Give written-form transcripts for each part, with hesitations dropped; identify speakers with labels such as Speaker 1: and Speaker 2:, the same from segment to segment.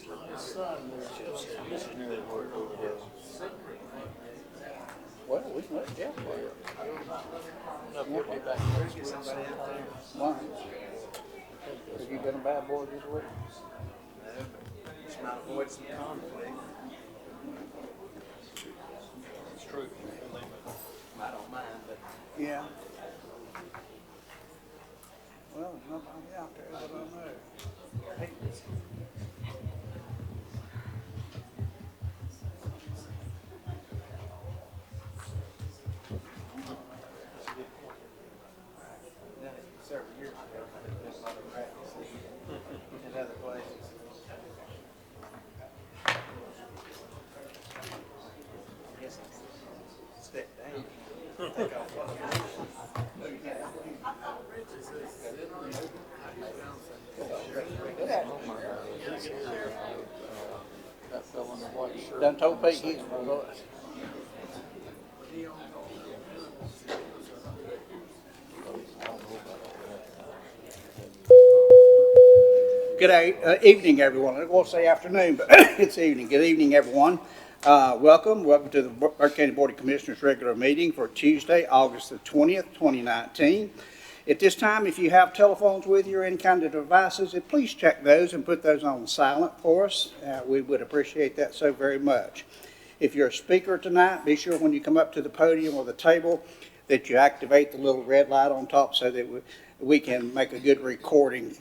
Speaker 1: His son was a missionary work over there.
Speaker 2: Well, we can let Jeff play it.
Speaker 1: I don't know if we'll be back next week sometime.
Speaker 2: Why? Have you been a bad boy this week?
Speaker 1: No, but just might avoid some conflict. It's true. I don't mind, but
Speaker 2: Yeah. Well, there's nobody out there that I know. Hey,
Speaker 1: several years ago, there's a lot of practice in other places. I guess I stepped down. I think I was.
Speaker 2: that fella in the white shirt. Done told Pete he's from us. Good evening, everyone. I won't say afternoon, but it's evening. Good evening, everyone. Welcome to the Burke County Board of Commissioners regular meeting for Tuesday, August the 20th, 2019. At this time, if you have telephones with you or any kind of devices, please check those and put those on silent for us. We would appreciate that so very much. If you're a speaker tonight, be sure when you come up to the podium or the table that you activate the little red light on top so that we can make a good recording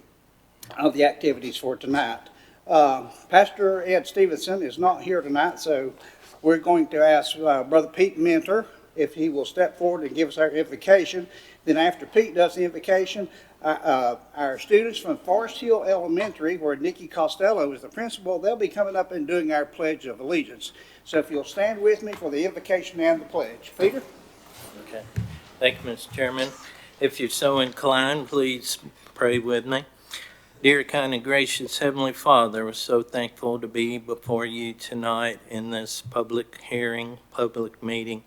Speaker 2: of the activities for tonight. Pastor Ed Stevenson is not here tonight, so we're going to ask Brother Pete Mentor if he will step forward and give us our invocation. Then after Pete does the invocation, our students from Forest Hill Elementary, where Nikki Costello is the principal, they'll be coming up and doing our Pledge of Allegiance. So if you'll stand with me for the invocation and the pledge. Peter?
Speaker 3: Okay. Thank you, Mr. Chairman. If you're so inclined, please pray with me. Dear, kind and gracious Heavenly Father, we're so thankful to be before you tonight in this public hearing, public meeting,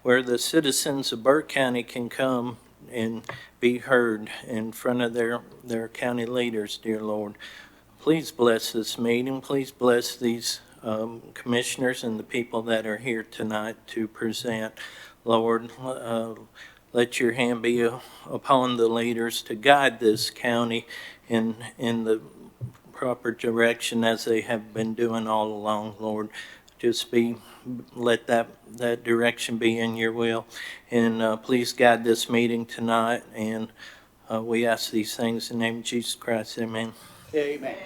Speaker 3: where the citizens of Burke County can come and be heard in front of their county leaders, dear Lord. Please bless this meeting. Please bless these commissioners and the people that are here tonight to present. Lord, let your hand be upon the leaders to guide this county in the proper direction as they have been doing all along, Lord. Let that direction be in your will. And please guide this meeting tonight. And we ask these things in the name of Jesus Christ. Amen.
Speaker 2: Amen.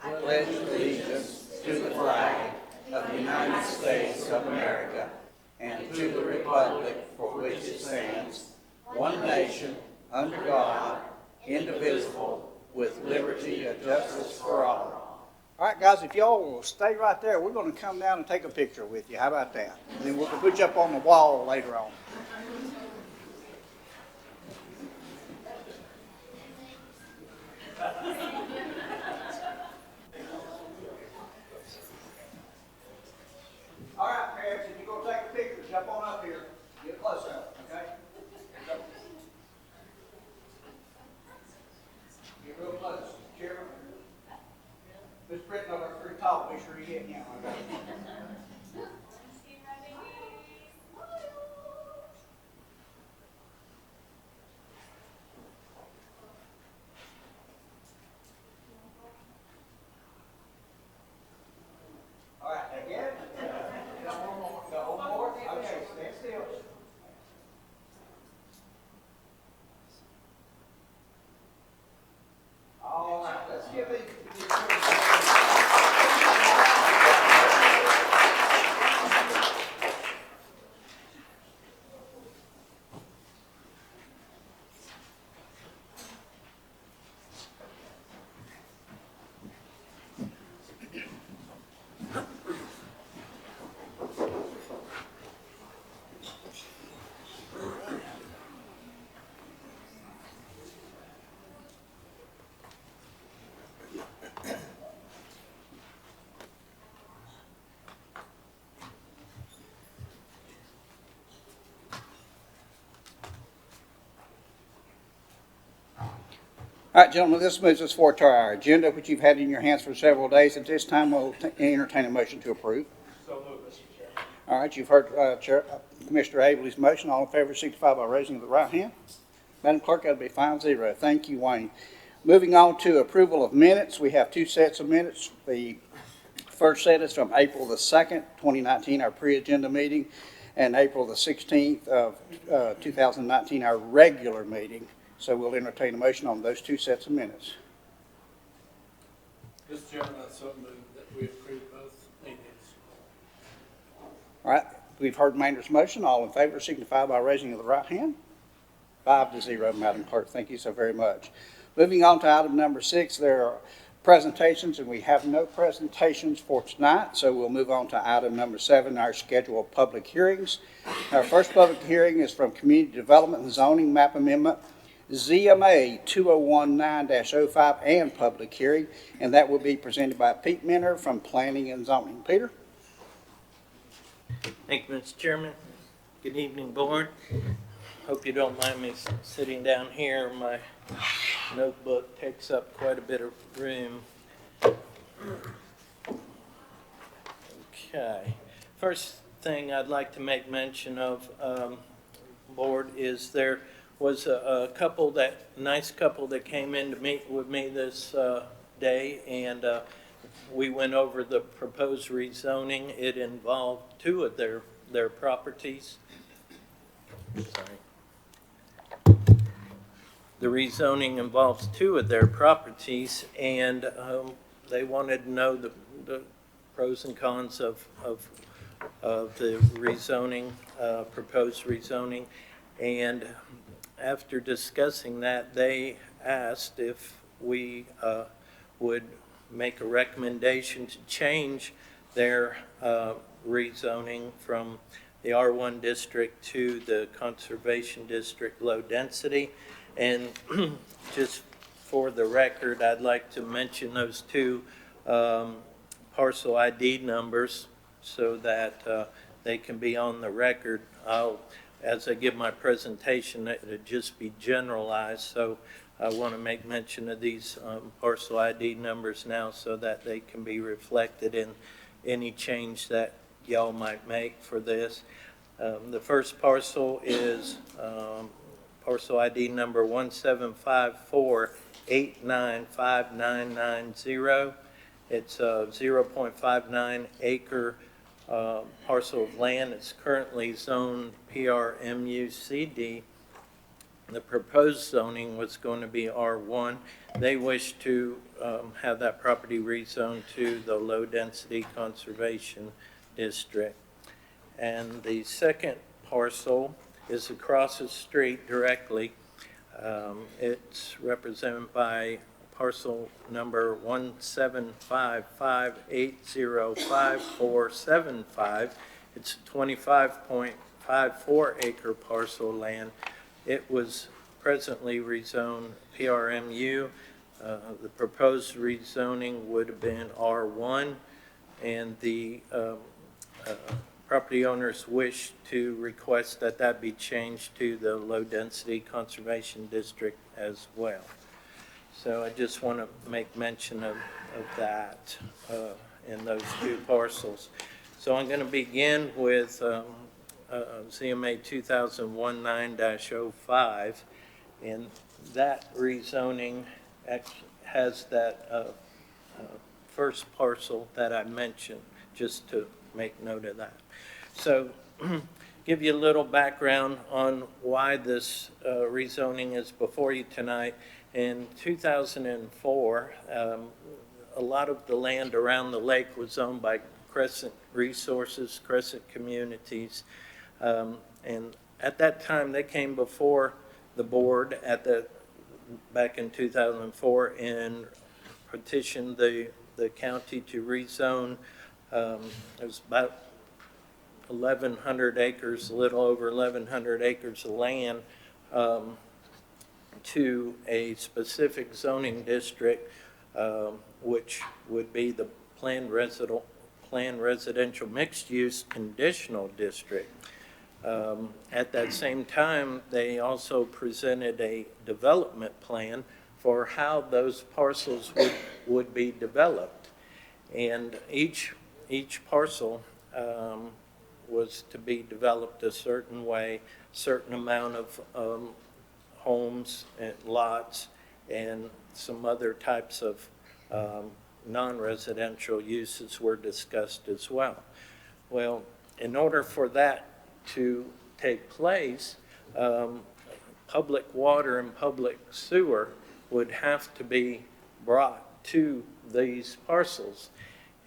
Speaker 2: I pledge allegiance to the flag of the United States of America and to the republic for which it stands, one nation, under God, indivisible, with liberty and justice for all. All right, guys, if y'all will stay right there, we're going to come down and take a picture with you. How about that? And then we'll put you up on the wall later on. All right, parents, if you're going to take a picture, jump on up here. Get close up, okay? Get real close. Chairman. This printing over pretty tall. Be sure you get him. Okay? All right, again. Got one more. Got one more. Okay, stand still. All right, let's give these. All right, gentlemen, this moves us forward to our agenda, which you've had in your hands for several days. At this time, we'll entertain a motion to approve.
Speaker 1: So moved, Mr. Chairman.
Speaker 2: All right, you've heard Commissioner Abley's motion. All in favor signify by raising of the right hand. Madam Clerk, that'll be 5-0. Thank you, Wayne. Moving on to approval of minutes, we have two sets of minutes. The first set is from April the 2nd, 2019, our pre-agenda meeting, and April the 16th of 2019, our regular meeting. So we'll entertain a motion on those two sets of minutes.
Speaker 4: Mr. Chairman, I so move that we approve both meetings.
Speaker 2: All right, we've heard Maynard's motion. All in favor signify by raising of the right hand. 5-0, Madam Clerk. Thank you so very much. Moving on to item number 6, there are presentations, and we have no presentations for tonight, so we'll move on to item number 7, our scheduled public hearings. Our first public hearing is from Community Development and Zoning Map Amendment, ZMA 2019-05, and public hearing, and that will be presented by Pete Minner from Planning and Zoning. Peter?
Speaker 3: Thank you, Mr. Chairman. Good evening, Board. Hope you don't mind me sitting down here. My notebook takes up quite a bit of room. Okay. First thing I'd like to make mention of, Board, is there was a nice couple that came in to meet with me this day, and we went over the proposed rezoning. It involved two of their properties. Sorry. The rezoning involves two of their properties, and they wanted to know the pros and cons of the rezoning, proposed rezoning, and after discussing that, they asked if we would make a recommendation to change their rezoning from the R1 district to the Conservation District Low Density. And just for the record, I'd like to mention those two parcel ID numbers so that they can be on the record. As I give my presentation, it would just be generalized, so I want to make mention of these parcel ID numbers now so that they can be reflected in any change that y'all might make for this. The first parcel is parcel ID number 175489590. It's a 0.59 acre parcel of land. It's currently zoned PRMU-CD. The proposed zoning was going to be R1. They wish to have that property rezoned to the Low Density Conservation District. And the second parcel is across the street directly. It's represented by parcel number 17558055475. It's a 25.54 acre parcel of land. It was presently rezoned PRMU. The proposed rezoning would have been R1, and the property owners wish to request that that be changed to the Low Density Conservation District as well. So I just want to make mention of that in those two parcels. So I'm going to begin with ZMA 2019-05, and that rezoning has that first parcel that I mentioned, just to make note of that. So give you a little background on why this rezoning is before you tonight. In 2004, a lot of the land around the lake was owned by Crescent Resources, Crescent Communities, and at that time they came before the board back in 2004 and petitioned the county to rezone. It was about 1,100 acres, a little over 1,100 acres of land to a specific zoning district, which would be the planned residential mixed-use conditional district. At that same time, they also presented a development plan for how those parcels would be developed. And each parcel was to be developed a certain way, certain amount of homes and lots and some other types of non-residential uses were discussed as well. Well, in order for that to take place, public water and public sewer would have to be brought to these parcels.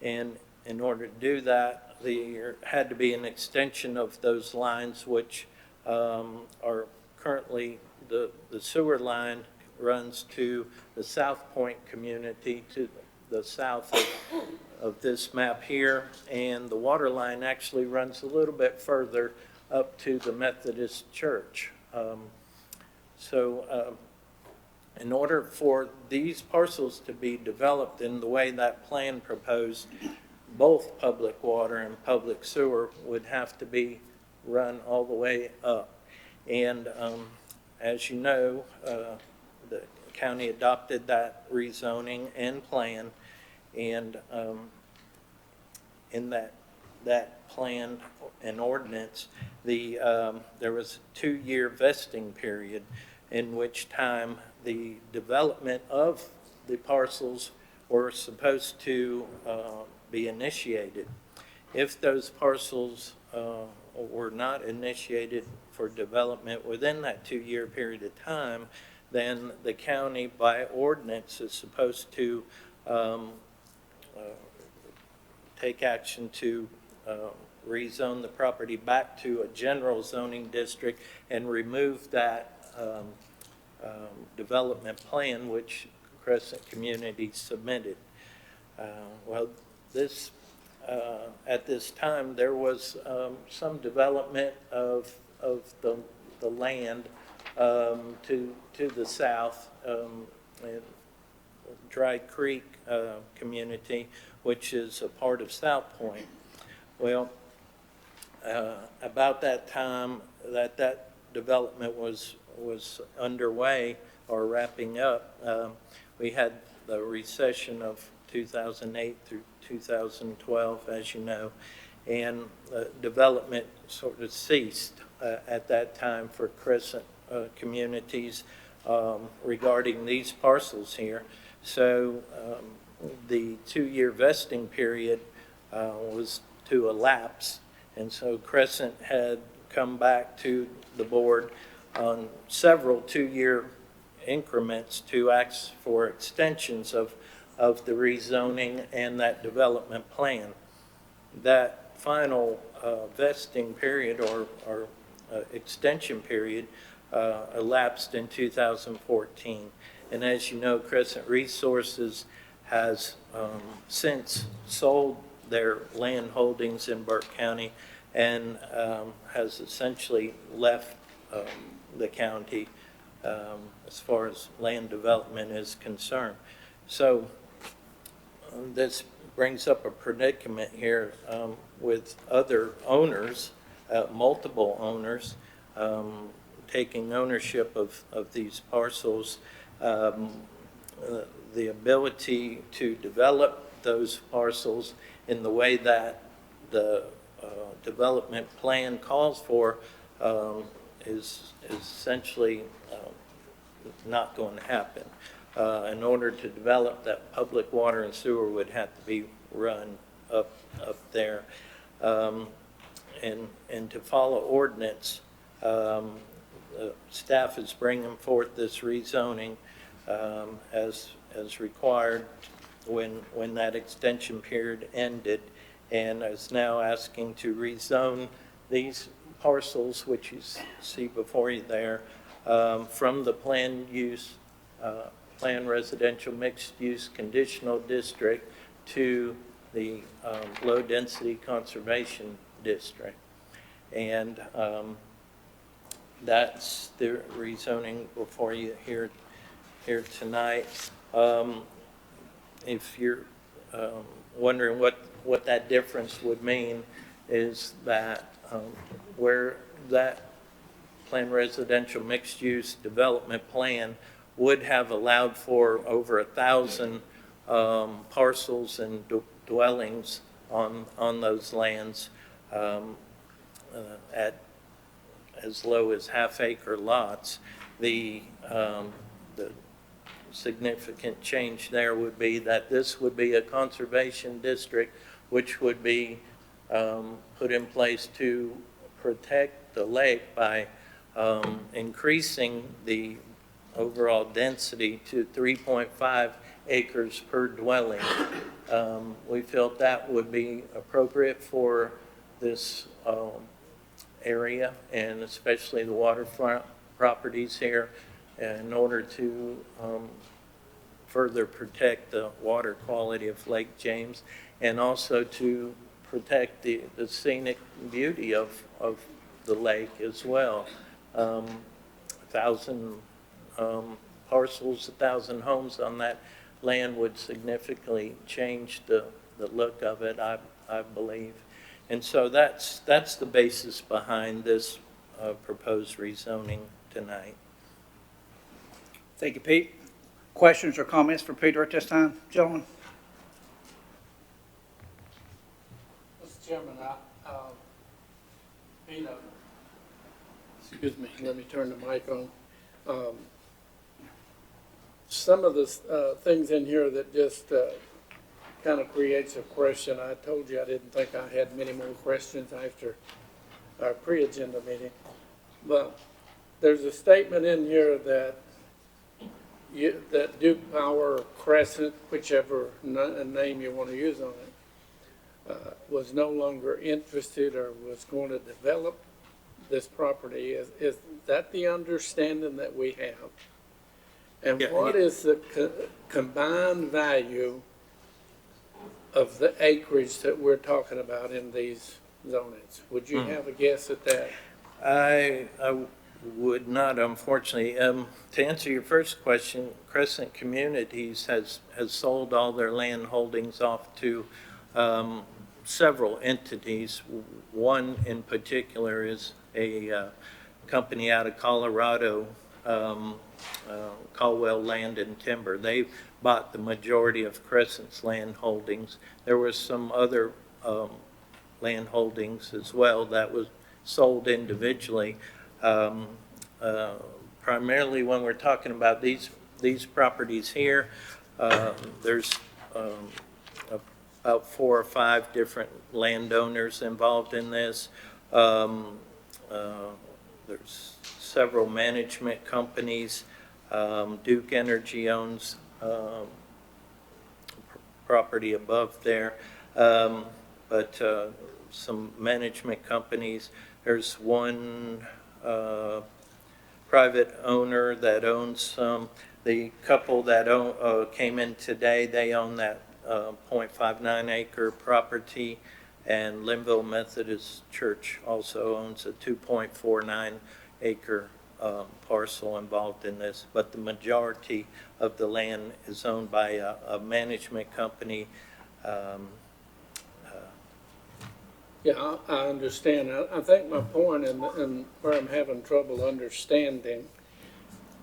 Speaker 3: And in order to do that, there had to be an extension of those lines, which are currently, the sewer line runs to the South Point community to the south of this map here, and the water line actually runs a little bit further up to the Methodist Church. In order for these parcels to be developed in the way that plan proposed, both public water and public sewer would have to be run all the way up. And as you know, the county adopted that rezoning and plan, and in that plan and ordinance, there was a 2-year vesting period in which time the development of the parcels were supposed to be initiated. If those parcels were not initiated for development within that 2-year period of time, then the county by ordinance is supposed to take action to rezone the property back to a general zoning district and remove that development plan which Crescent Community submitted. Well, at this time there was some development of the land to the south, in Dry Creek community, which is a part of South Point. Well, about that time that development was underway or wrapping up, we had the recession of 2008 through 2012, as you know, and development sort of ceased at that time for Crescent communities regarding these parcels here. So the 2-year vesting period was to elapse, and so Crescent had come back to the board on several 2-year increments to ask for extensions of the rezoning and that development plan. That final vesting period or extension period elapsed in 2014. And as you know, Crescent Resources has since sold their land holdings in Burke County and has essentially left the county as far as land development is concerned. So this brings up a predicament here with other owners, multiple owners, taking ownership of these parcels. The ability to develop those parcels in the way that the development plan calls for is essentially not going to happen. In order to develop, that public water and sewer would have to be run up there. And to follow ordinance, staff is bringing forth this rezoning as required when that extension period ended, and is now asking to rezone these parcels, which you see before you there, from the planned residential mixed use conditional district to the low density conservation district. And that's the rezoning before you here tonight. If you're wondering what that difference would mean, is that where that planned residential mixed use development plan would have allowed for over 1,000 parcels and dwellings on those lands at as low as half-acre lots. The significant change there would be that this would be a conservation district, which would be put in place to protect the lake by increasing the overall density to 3.5 acres per dwelling. We felt that would be appropriate for this area, and especially the waterfront properties here, in order to further protect the water quality of Lake James, and also to protect the scenic beauty of the lake as well. 1,000 parcels, 1,000 homes on that land would significantly change the look of it, I believe. And so that's the basis behind this proposed rezoning tonight.
Speaker 2: Thank you, Pete. Questions or comments for Peter at this time, gentlemen?
Speaker 4: Mr. Chairman, Peter, excuse me, let me turn the mic on. Some of the things in here that just kind of creates a question. I told you I didn't think I had many more questions after our pre-agenda meeting, but there's a statement in here that that Duke Power Crescent, whichever name you want to use on it, was no longer interested or was going to develop this property. Is that the understanding that we have? And
Speaker 3: Yeah,
Speaker 4: what is the combined value of the acreage that we're talking about in these zonings? Would you have a guess at that?
Speaker 3: I would not, unfortunately. To answer your first question, Crescent Communities has sold all their land holdings off to several entities. One in particular is a company out of Colorado, Caldwell Land and Timber. They bought the majority of Crescent's land holdings. There was some other land holdings as well that was sold individually. Primarily when we're talking about these properties here, there's about 4 or 5 different landowners involved in this. There's several management companies. Duke Energy owns property above there, but some management companies. There's one private owner that owns some. The couple that came in today, they own that 0.59 acre property, and Linville Methodist Church also owns a 2.49 acre parcel involved in this, but the majority of the land is owned by a management company.
Speaker 4: Yeah, I understand. I think my point and where I'm having trouble understanding,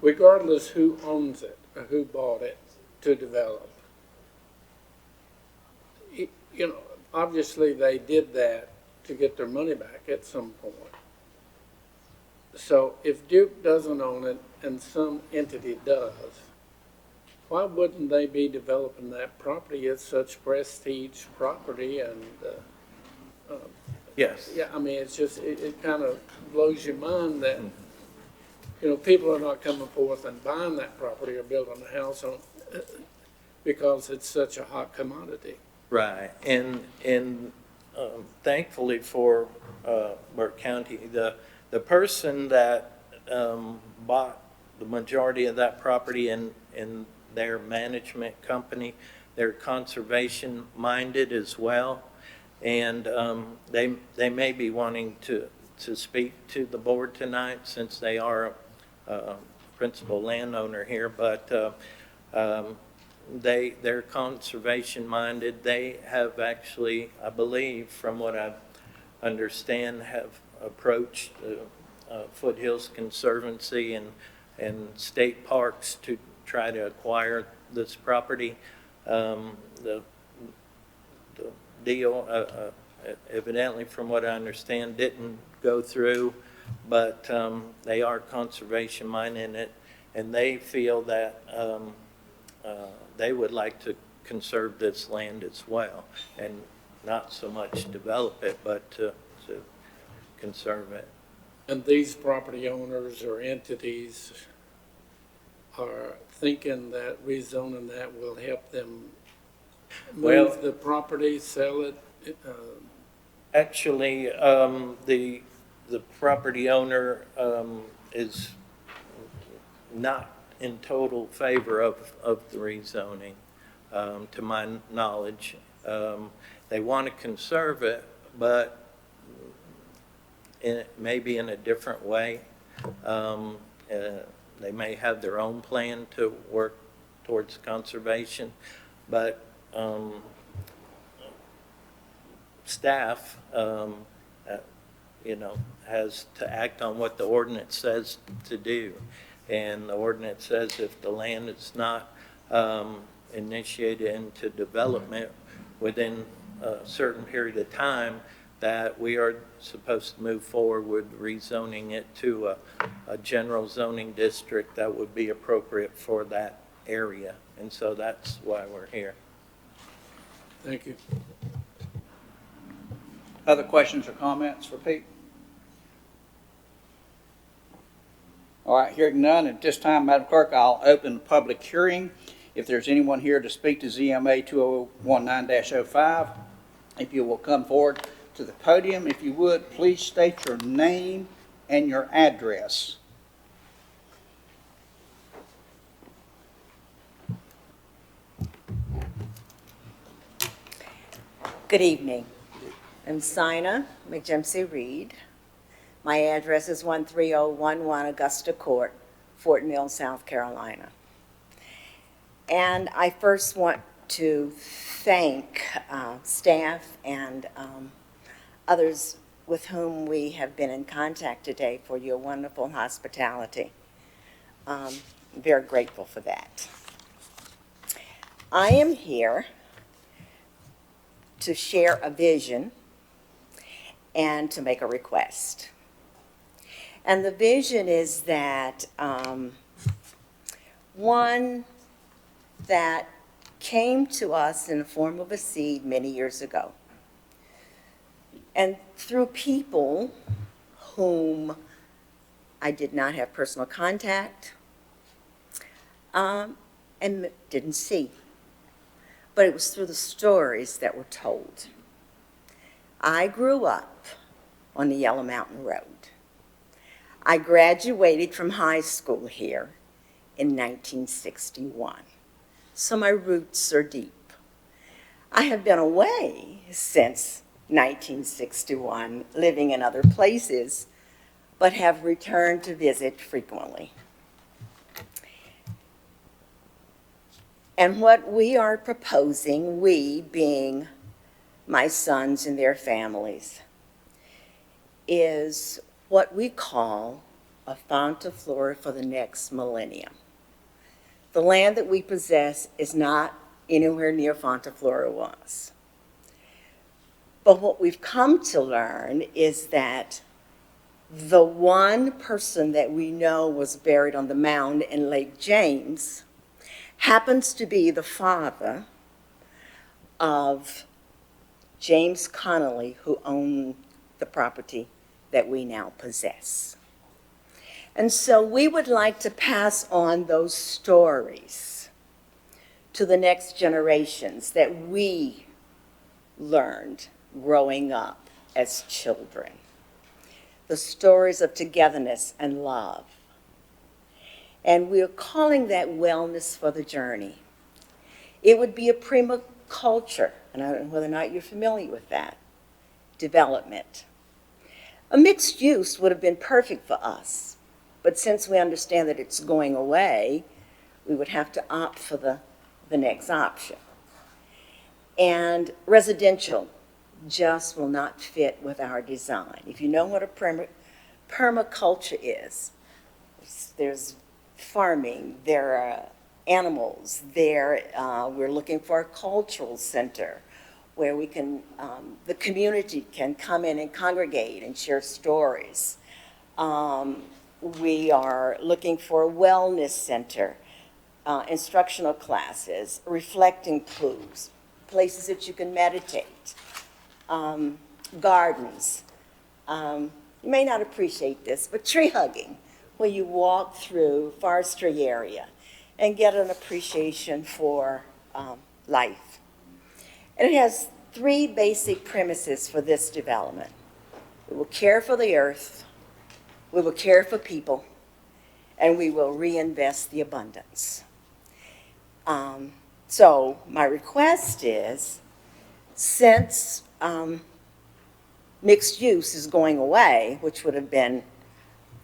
Speaker 4: regardless who owns it or who bought it to develop, you know, obviously they did that to get their money back at some point. So if Duke doesn't own it and some entity does, why wouldn't they be developing that property? It's such prestige property, and
Speaker 3: Yes.
Speaker 4: yeah, I mean, it's just, it kind of blows your mind that, you know, people are not coming forth and buying that property or building a house on because it's such a hot commodity.
Speaker 3: Right, and thankfully for Burke County, the person that bought the majority of that property in their management company, they're conservation minded as well, and they may be wanting to speak to the board tonight since they are a principal landowner here, but they're conservation minded. They have actually, I believe, from what I understand, have approached Foothills Conservancy and state parks to try to acquire this property. The deal, evidently, from what I understand, didn't go through, but they are conservation minded it, and they feel that they would like to conserve this land as well, and not so much develop it, but to conserve it.
Speaker 4: And these property owners or entities are thinking that rezoning that will help them
Speaker 3: Well-
Speaker 4: move the property, sell it?
Speaker 3: Actually, the property owner is not in total favor of the rezoning, to my knowledge. They want to conserve it, but maybe in a different way. They may have their own plan to work towards conservation, but staff, has to act on what the ordinance says to do. And the ordinance says if the land is not initiated into development within a certain period of time, that we are supposed to move forward with rezoning it to a general zoning district that would be appropriate for that area. And so that's why we're here.
Speaker 4: Thank you.
Speaker 2: Other questions or comments for Pete? All right, hearing none, at this time, Madam Clerk, I'll open the public hearing. If there's anyone here to speak to ZMA 2019-05, if you will come forward to the podium, if you would, please state your name and your address.
Speaker 5: Good evening. I'm Sina McJimsey Reed. My address is 13011 Augusta Court, Fort Mill, South Carolina. And I first want to thank staff and others with whom we have been in contact today for your wonderful hospitality. I'm very grateful for that. I am here to share a vision and to make a request. And the vision is that one that came to us in the form of a seed many years ago. And through people whom I did not have personal contact and didn't see. But it was through the stories that were told. I grew up on the Yellow Mountain Road. I graduated from high school here in 1961, so my roots are deep. I have been away since 1961, living in other places, but have returned to visit frequently. And what we are proposing, we being my sons and their families, is what we call a Fonta Flora for the next millennium. The land that we possess is not anywhere near Fonta Flora was. But what we've come to learn is that the one person that we know was buried on the mound in Lake James happens to be the father of James Connolly, who owned the property that we now possess. And so we would like to pass on those stories to the next generations that we learned growing up as children. The stories of togetherness and love. And we're calling that wellness for the journey. It would be a permaculture, and I don't know whether or not you're familiar with that, development. A mixed use would have been perfect for us, but since we understand that it's going away, we would have to opt for the next option. And residential just will not fit with our design. If you know what a permaculture is, there's farming, there are animals, we're looking for a cultural center where we can, the community can come in and congregate and share stories. We are looking for a wellness center, instructional classes, reflecting clues, places that you can meditate, gardens. You may not appreciate this, but tree hugging, where you walk through forestry area and get an appreciation for life. And it has three basic premises for this development. We will care for the earth, we will care for people, and we will reinvest the abundance. So my request is, since mixed use is going away, which would have been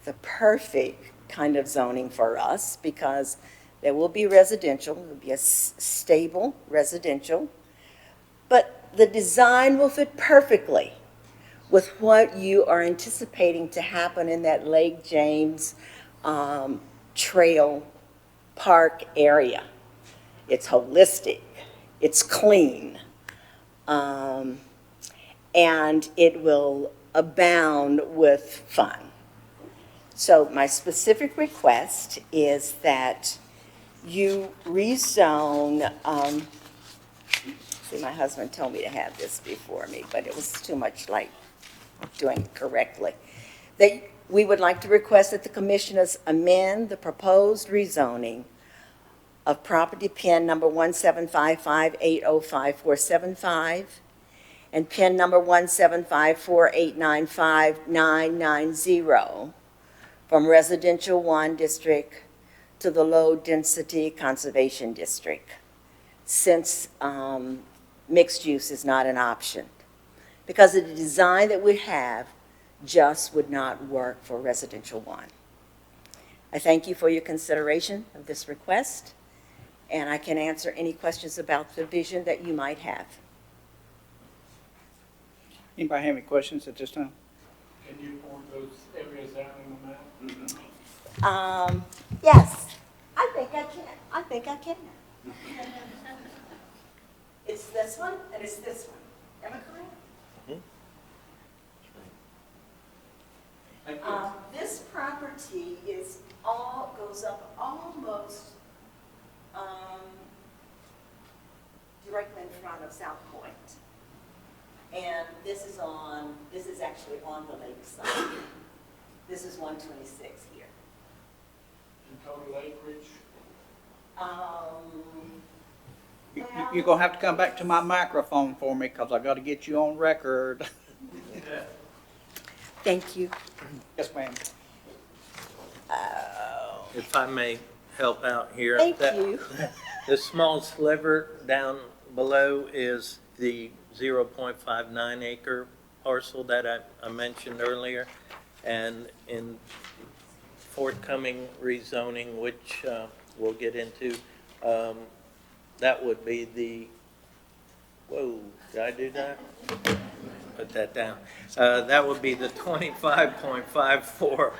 Speaker 5: the perfect kind of zoning for us, because there will be residential, it will be a stable residential, but the design will fit perfectly with what you are anticipating to happen in that Lake James Trail Park area. It's holistic, it's clean, and it will abound with fun. So my specific request is that you rezone, see, my husband told me to have this before me, but it was too much like doing it correctly. That we would like to request that the commissioners amend the proposed rezoning of property PIN number 17558055475 and PIN number 17548959990 from residential 1 district to the low density conservation district, since mixed use is not an option, because of the design that we have just would not work for residential 1. I thank you for your consideration of this request, and I can answer any questions about the vision that you might have.
Speaker 2: Anybody have any questions at this time?
Speaker 4: Can you point those areas out on the map?
Speaker 5: Yes, I think I can. It's this one and it's this one. Am I correct? This property goes up almost directly in front of South Point. And this is actually on the lake side. This is 126 here.
Speaker 4: In total acreage?
Speaker 2: You're going to have to come back to my microphone for me, because I got to get you on record.
Speaker 5: Thank you.
Speaker 2: Yes, ma'am.
Speaker 3: If I may help out here.
Speaker 5: Thank you.
Speaker 3: The small sliver down below is the 0.59 acre parcel that I mentioned earlier. And in forthcoming rezoning, which we'll get into, that would be the, whoa, did I do that? Put that down. That would be the 25.54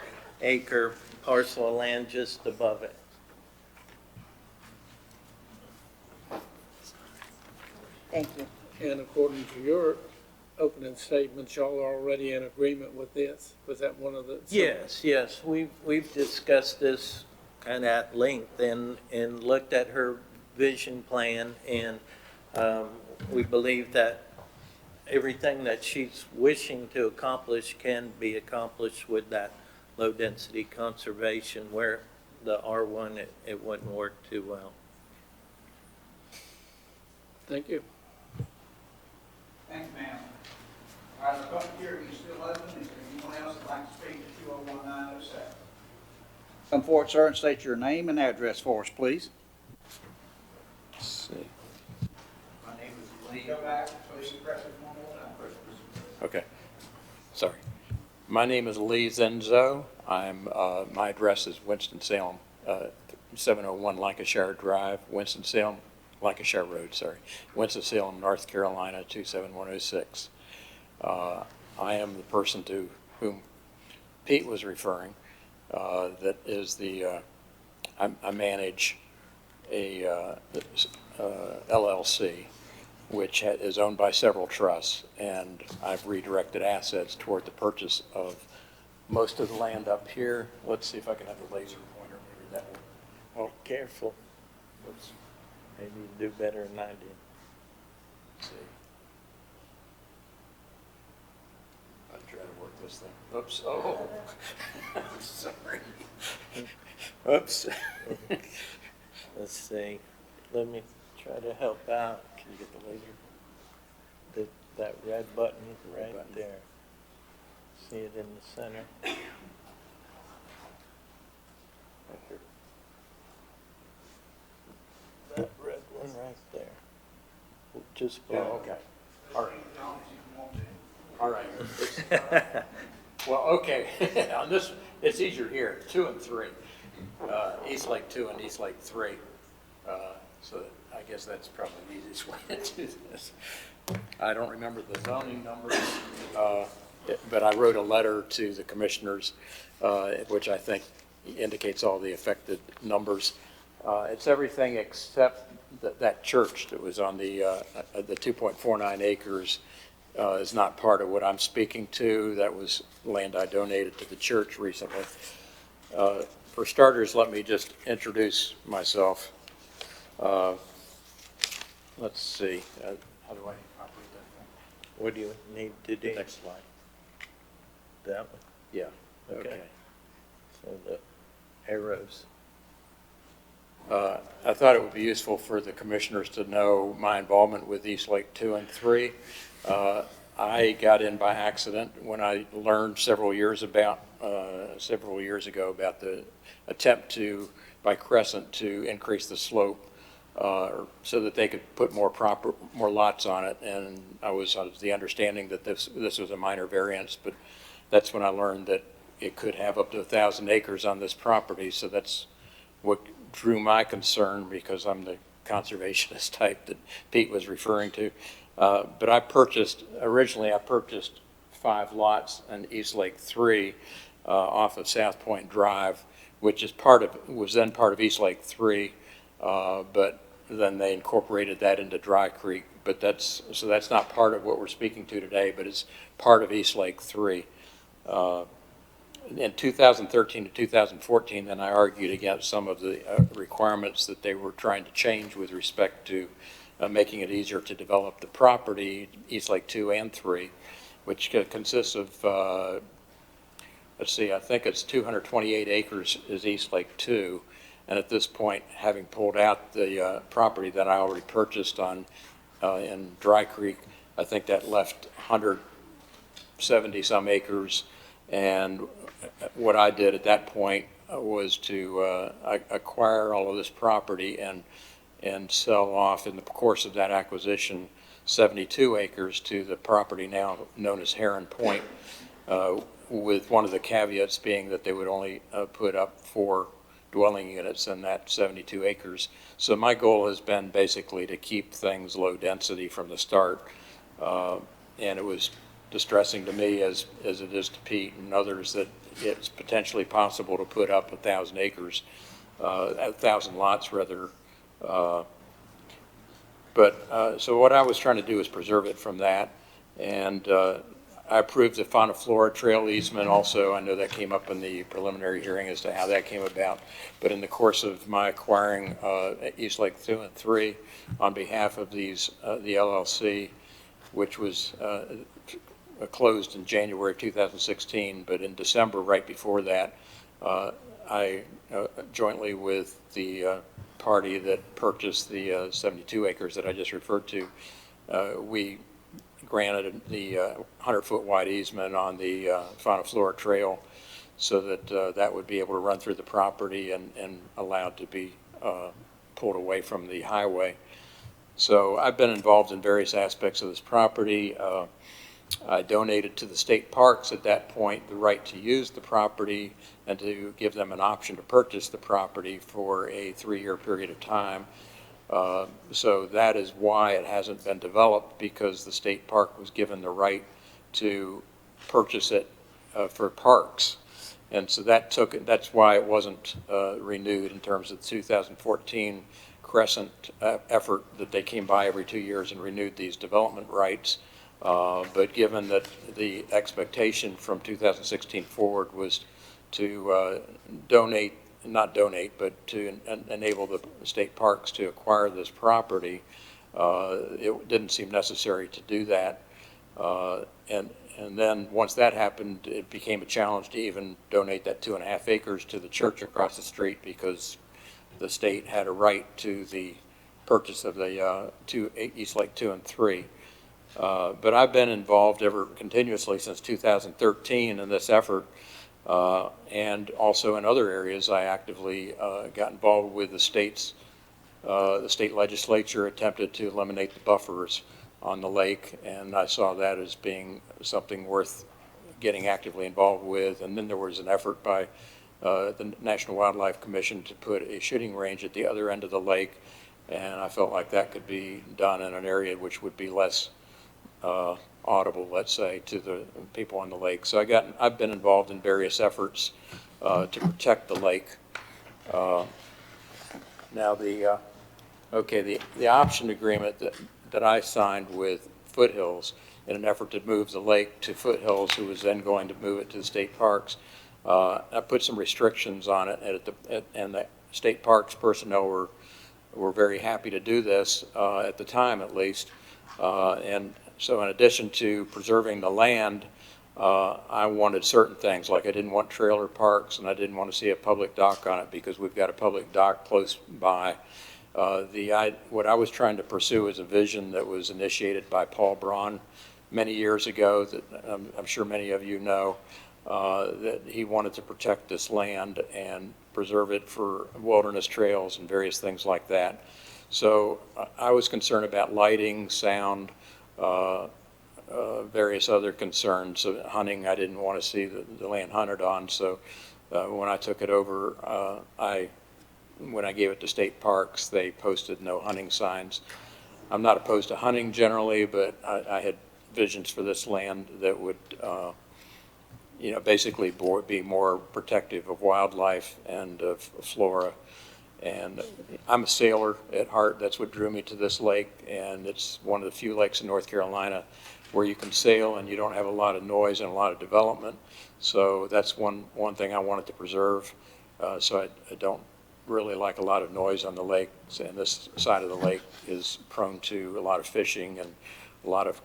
Speaker 3: acre parcel of land just above it.
Speaker 5: Thank you.
Speaker 4: And according to your opening statements, y'all are already in agreement with this? Was that one of the?
Speaker 3: Yes, we've discussed this kind of at length and looked at her vision plan, and we believe that everything that she's wishing to accomplish can be accomplished with that low-density conservation, where the R1, it wouldn't work too well.
Speaker 4: Thank you.
Speaker 2: Thanks, ma'am. All right, the public hearing is still open. Is there anyone else that'd like to speak to 201907? Come forward, sir, and state your name and address for us, please.
Speaker 6: Let's see.
Speaker 2: My name is Lee. Go back, please press it one more time.
Speaker 6: Okay, sorry. My name is Lee Zenzo. My address is Winston-Salem, 701 Lancashire Drive, Winston-Salem, Lancashire Road, sorry. Winston-Salem, North Carolina, 27106. I am the person to whom Pete was referring, that is the I manage a LLC, which is owned by several trusts, and I've redirected assets toward the purchase of most of the land up here. Let's see if I can have a laser pointer, maybe that will.
Speaker 3: Well, careful.
Speaker 6: Oops.
Speaker 3: Maybe you do better than I did.
Speaker 6: See. I'll try to work this thing. Oops, oh, sorry. Oops.
Speaker 3: Let's see. Let me try to help out.
Speaker 6: Can you get the laser?
Speaker 3: That red button
Speaker 6: Red
Speaker 3: right
Speaker 6: button.
Speaker 3: there. See it in the center?
Speaker 6: Right here.
Speaker 3: That red one right there. Just
Speaker 6: Yeah,
Speaker 3: below.
Speaker 6: okay. All right. All right. Well, okay, on this, it's easier here, 2 and 3. East Lake 2 and East Lake 3. So I guess that's probably the easiest way to do this. I don't remember the zoning numbers, but I wrote a letter to the commissioners, which I think indicates all the affected numbers. It's everything except that church that was on the 2.49 acres is not part of what I'm speaking to. That was land I donated to the church recently. For starters, let me just introduce myself. Let's see. How do I operate that thing?
Speaker 3: What do you need to do?
Speaker 6: Next slide.
Speaker 3: That one?
Speaker 6: Yeah.
Speaker 3: Okay. So the arrows.
Speaker 6: I thought it would be useful for the commissioners to know my involvement with East Lake 2 and 3. I got in by accident when I learned several years ago about the attempt by Crescent to increase the slope so that they could put more lots on it. And I was of the understanding that this was a minor variance, but that's when I learned that it could have up to 1,000 acres on this property. So that's what drew my concern, because I'm the conservationist type that Pete was referring to. But originally I purchased 5 lots in East Lake 3 off of South Point Drive, which was then part of East Lake 3, but then they incorporated that into Dry Creek. But that's not part of what we're speaking to today, but it's part of East Lake 3. In 2013 to 2014, then I argued against some of the requirements that they were trying to change with respect to making it easier to develop the property, East Lake 2 and 3, which consists of, let's see, I think it's 228 acres is East Lake 2. And at this point, having pulled out the property that I already purchased in Dry Creek, I think that left 170 some acres. And what I did at that point was to acquire all of this property and sell off, in the course of that acquisition, 72 acres to the property now known as Heron Point, with one of the caveats being that they would only put up 4 dwelling units in that 72 acres. So my goal has been basically to keep things low density from the start. And it was distressing to me, as it is to Pete and others, that it's potentially possible to put up 1,000 acres, 1,000 lots rather. So what I was trying to do is preserve it from that. And I approved the Fauna Flora Trail easement also. I know that came up in the preliminary hearing as to how that came about. But in the course of my acquiring East Lake 2 and 3 on behalf of the LLC, which was closed in January 2016, but in December, right before that, I jointly with the party that purchased the 72 acres that I just referred to, we granted the 100-foot wide easement on the Fauna Flora Trail so that that would be able to run through the property and allowed to be pulled away from the highway. So I've been involved in various aspects of this property. I donated to the state parks at that point the right to use the property and to give them an option to purchase the property for a 3-year period of time. So that is why it hasn't been developed, because the state park was given the right to purchase it for parks. And so that's why it wasn't renewed in terms of the 2014 Crescent effort that they came by every 2 years and renewed these development rights. But given that the expectation from 2016 forward was to not donate, but to enable the state parks to acquire this property, it didn't seem necessary to do that. And then once that happened, it became a challenge to even donate that 2.5 acres to the church across the street, because the state had a right to the purchase of the East Lake 2 and 3. But I've been involved continuously since 2013 in this effort, and also in other areas. I actively got involved with the state legislature attempted to eliminate the buffers on the lake, and I saw that as being something worth getting actively involved with. And then there was an effort by the National Wildlife Commission to put a shooting range at the other end of the lake, and I felt like that could be done in an area which would be less audible, let's say, to the people on the lake. So I've been involved in various efforts to protect the lake. Now the option agreement that I signed with Foothills in an effort to move the lake to Foothills, who was then going to move it to the state parks, I put some restrictions on it, and the state parks personnel were very happy to do this at the time, at least. And so in addition to preserving the land, I wanted certain things, like I didn't want trailer parks, and I didn't want to see a public dock on it, because we've got a public dock close by. What I was trying to pursue is a vision that was initiated by Paul Braun many years ago, that I'm sure many of you know, that he wanted to protect this land and preserve it for wilderness trails and various things like that. So I was concerned about lighting, sound, various other concerns. So hunting, I didn't want to see the land hunted on. So when I took it over, when I gave it to state parks, they posted no hunting signs. I'm not opposed to hunting generally, but I had visions for this land that would, basically be more protective of wildlife and of flora. And I'm a sailor at heart. That's what drew me to this lake, and it's one of the few lakes in North Carolina where you can sail and you don't have a lot of noise and a lot of development. So that's one thing I wanted to preserve. So I don't really like a lot of noise on the lake, and this side of the lake is prone to a lot of fishing and a lot of,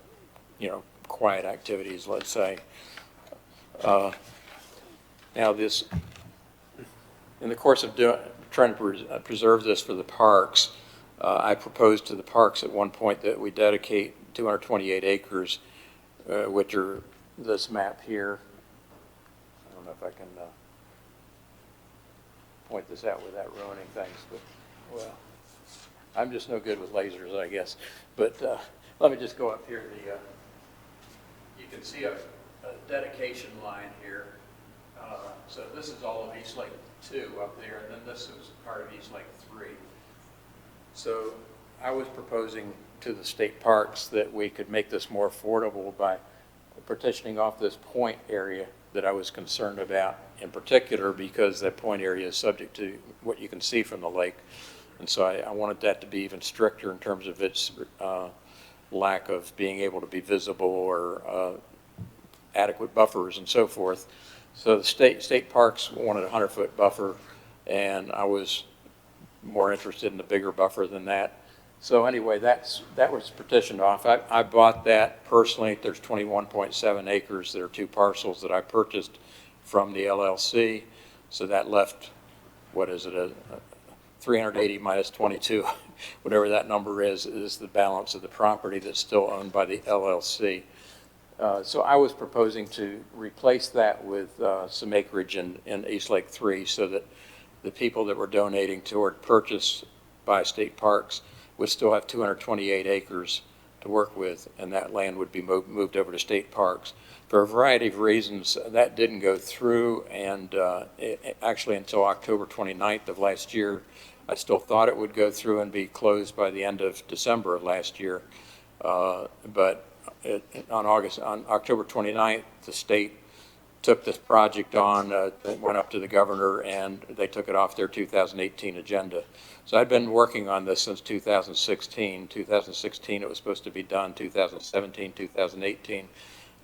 Speaker 6: quiet activities, let's say. Now in the course of trying to preserve this for the parks, I proposed to the parks at one point that we dedicate 228 acres, which are this map here. I don't know if I can point this out without ruining things, but, well, I'm just no good with lasers, I guess. But let me just go up here. You can see a dedication line here. So this is all of East Lake 2 up there, and then this is part of East Lake 3. So I was proposing to the state parks that we could make this more affordable by partitioning off this point area that I was concerned about, in particular because that point area is subject to what you can see from the lake. And so I wanted that to be even stricter in terms of its lack of being able to be visible or adequate buffers and so forth. So the state parks wanted a 100-foot buffer, and I was more interested in the bigger buffer than that. So anyway, that was petitioned off. I bought that personally. There's 21.7 acres. There are 2 parcels that I purchased from the LLC. So that left, what is it, 380 minus 22, whatever that number is the balance of the property that's still owned by the LLC. So I was proposing to replace that with some acreage in East Lake 3, so that the people that were donating toward purchase by state parks would still have 228 acres to work with, and that land would be moved over to state parks. For a variety of reasons, that didn't go through, and actually until October 29th of last year, I still thought it would go through and be closed by the end of December of last year. But on October 29th, the state took this project on, it went up to the governor, and they took it off their 2018 agenda. So I'd been working on this since 2016. 2016, it was supposed to be done. 2017, 2018.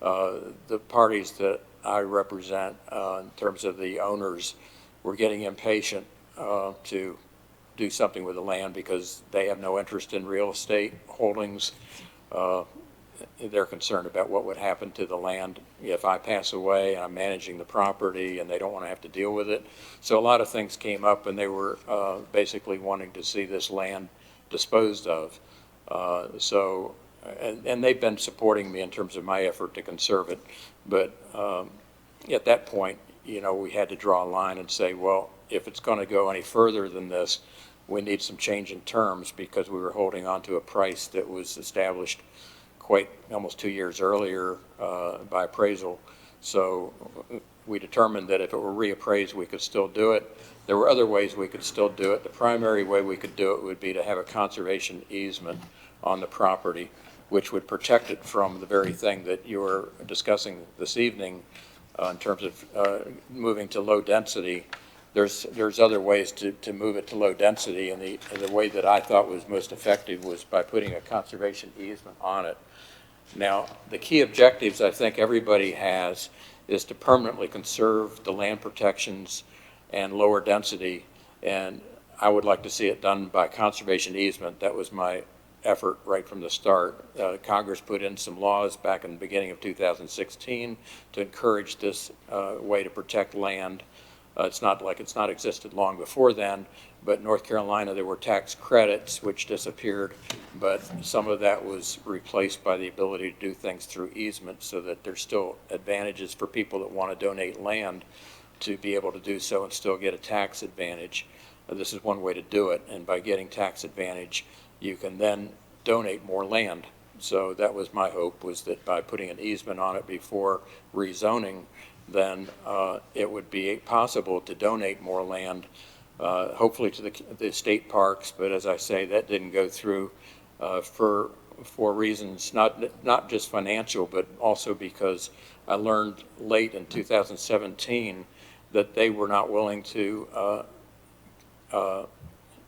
Speaker 6: The parties that I represent, in terms of the owners, were getting impatient to do something with the land because they have no interest in real estate holdings. They're concerned about what would happen to the land if I pass away and I'm managing the property, and they don't want to have to deal with it. So a lot of things came up, and they were basically wanting to see this land disposed of. And they've been supporting me in terms of my effort to conserve it. But at that point, we had to draw a line and say, well, if it's going to go any further than this, we need some change in terms, because we were holding on to a price that was established almost 2 years earlier by appraisal. So we determined that if it were reappraised, we could still do it. There were other ways we could still do it. The primary way we could do it would be to have a conservation easement on the property, which would protect it from the very thing that you were discussing this evening in terms of moving to low density. There's other ways to move it to low density, and the way that I thought was most effective was by putting a conservation easement on it. Now, the key objectives I think everybody has is to permanently conserve the land protections and lower density, and I would like to see it done by conservation easement. That was my effort right from the start. Congress put in some laws back in the beginning of 2016 to encourage this way to protect land. It's not like it's not existed long before then, but in North Carolina there were tax credits which disappeared, but some of that was replaced by the ability to do things through easements, so that there's still advantages for people that want to donate land to be able to do so and still get a tax advantage. This is one way to do it, and by getting tax advantage, you can then donate more land. So that was my hope, was that by putting an easement on it before rezoning, then it would be possible to donate more land, hopefully to the state parks. But as I say, that didn't go through for reasons not just financial, but also because I learned late in 2017 that they were not willing to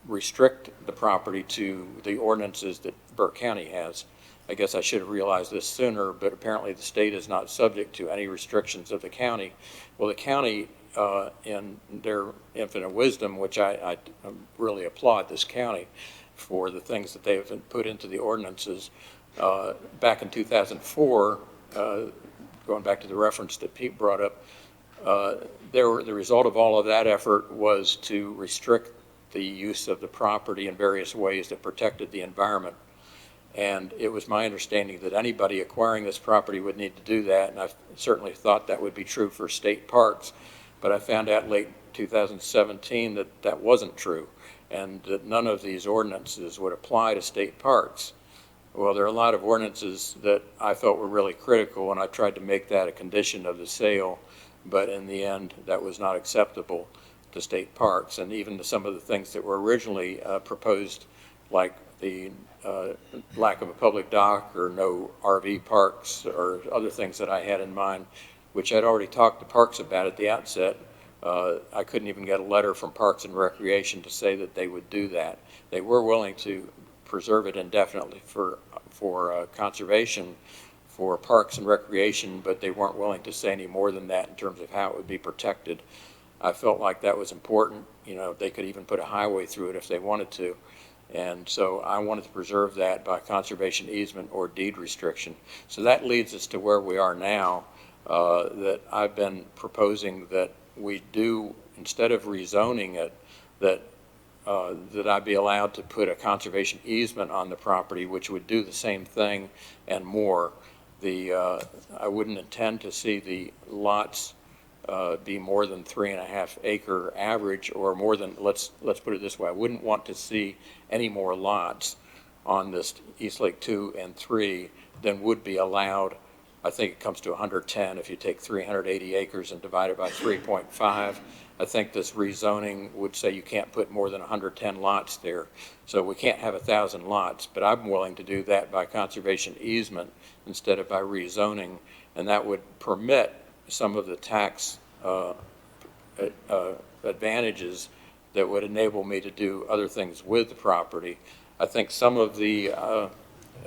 Speaker 6: restrict the property to the ordinances that Burke County has. I guess I should have realized this sooner, but apparently the state is not subject to any restrictions of the county. Well, the county, in their infinite wisdom, which I really applaud this county for the things that they have put into the ordinances, back in 2004, going back to the reference that Pete brought up, the result of all of that effort was to restrict the use of the property in various ways that protected the environment. And it was my understanding that anybody acquiring this property would need to do that, and I certainly thought that would be true for state parks. But I found out late 2017 that that wasn't true, and that none of these ordinances would apply to state parks. Well, there are a lot of ordinances that I felt were really critical, and I tried to make that a condition of the sale, but in the end, that was not acceptable to state parks. And even some of the things that were originally proposed, like the lack of a public dock or no RV parks or other things that I had in mind, which I'd already talked to Parks about at the outset. I couldn't even get a letter from Parks and Recreation to say that they would do that. They were willing to preserve it indefinitely for conservation for Parks and Recreation, but they weren't willing to say any more than that in terms of how it would be protected. I felt like that was important. They could even put a highway through it if they wanted to. And so I wanted to preserve that by conservation easement or deed restriction. So that leads us to where we are now, that I've been proposing that we do, instead of rezoning it, that I be allowed to put a conservation easement on the property, which would do the same thing and more. I wouldn't intend to see the lots be more than 3.5 acre average, or more than, let's put it this way, I wouldn't want to see any more lots on this East Lake 2 and 3 than would be allowed. I think it comes to 110 if you take 380 acres and divide it by 3.5. I think this rezoning would say you can't put more than 110 lots there. So we can't have 1,000 lots, but I'm willing to do that by conservation easement instead of by rezoning, and that would permit some of the tax advantages that would enable me to do other things with the property. I think some of the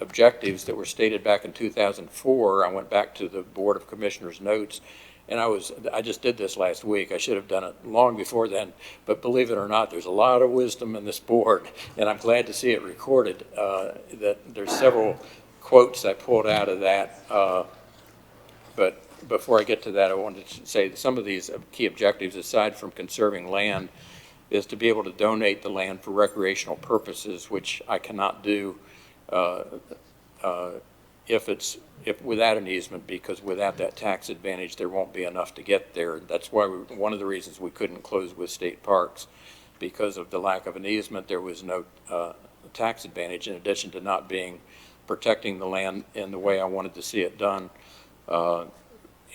Speaker 6: objectives that were stated back in 2004, I went back to the Board of Commissioners notes, and I just did this last week. I should have done it long before then, but believe it or not, there's a lot of wisdom in this board, and I'm glad to see it recorded, that there's several quotes I pulled out of that, but before I get to that, I wanted to say that some of these key objectives, aside from conserving land, is to be able to donate the land for recreational purposes, which I cannot do if without an easement, because without that tax advantage, there won't be enough to get there. That's why one of the reasons we couldn't close with state parks, because of the lack of an easement, there was no tax advantage, in addition to not protecting the land in the way I wanted to see it done.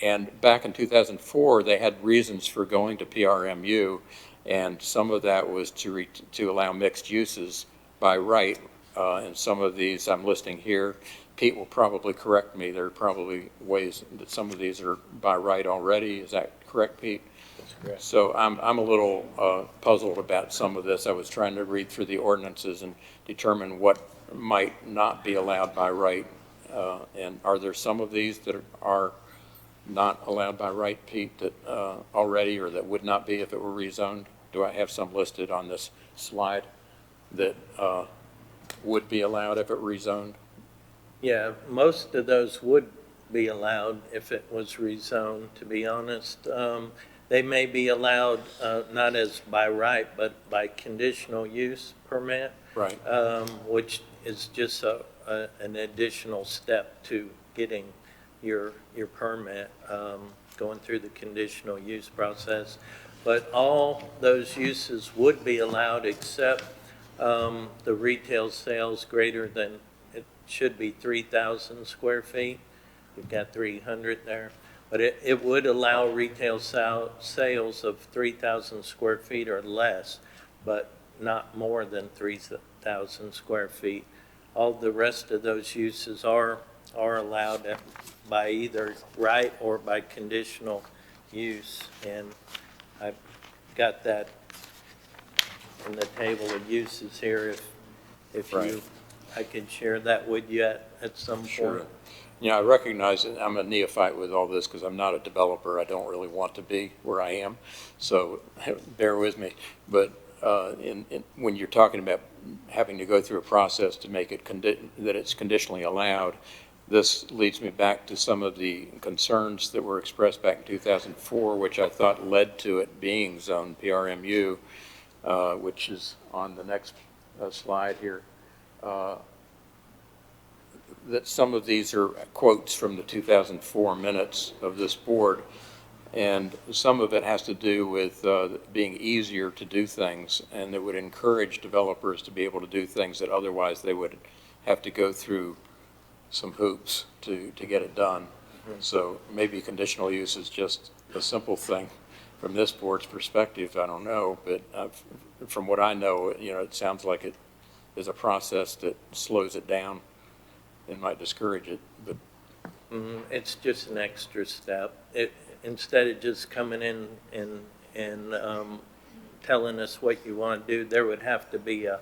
Speaker 6: And back in 2004, they had reasons for going to PRMU, and some of that was to allow mixed uses by right. And some of these I'm listing here. Pete will probably correct me. There are probably ways that some of these are by right already. Is that correct, Pete?
Speaker 3: That's correct.
Speaker 6: So I'm a little puzzled about some of this. I was trying to read through the ordinances and determine what might not be allowed by right. And are there some of these that are not allowed by right, Pete, that already, or that would not be if it were rezoned? Do I have some listed on this slide that would be allowed if it rezoned?
Speaker 3: Yeah, most of those would be allowed if it was rezoned, to be honest. They may be allowed not as by right, but by conditional use permit.
Speaker 6: Right.
Speaker 3: Which is just an additional step to getting your permit, going through the conditional use process. But all those uses would be allowed except the retail sales greater than, it should be 3,000 square feet. You've got 300 there. But it would allow retail sales of 3,000 square feet or less, but not more than 3,000 square feet. All the rest of those uses are allowed by either right or by conditional use. And I've got that in the table of uses here. If
Speaker 6: Right.
Speaker 3: I could share that with you at some point.
Speaker 6: Yeah, I recognize that I'm a neophyte with all this because I'm not a developer. I don't really want to be where I am, so bear with me. But when you're talking about having to go through a process to make it that it's conditionally allowed, this leads me back to some of the concerns that were expressed back in 2004, which I thought led to it being zoned PRMU, which is on the next slide here. That some of these are quotes from the 2004 minutes of this board, and some of it has to do with being easier to do things, and it would encourage developers to be able to do things that otherwise they would have to go through some hoops to get it done. So maybe conditional use is just a simple thing from this board's perspective. I don't know, but from what I know, it sounds like it is a process that slows it down and might discourage it. But
Speaker 3: It's just an extra step. Instead of just coming in and telling us what you want to do, there would have to be a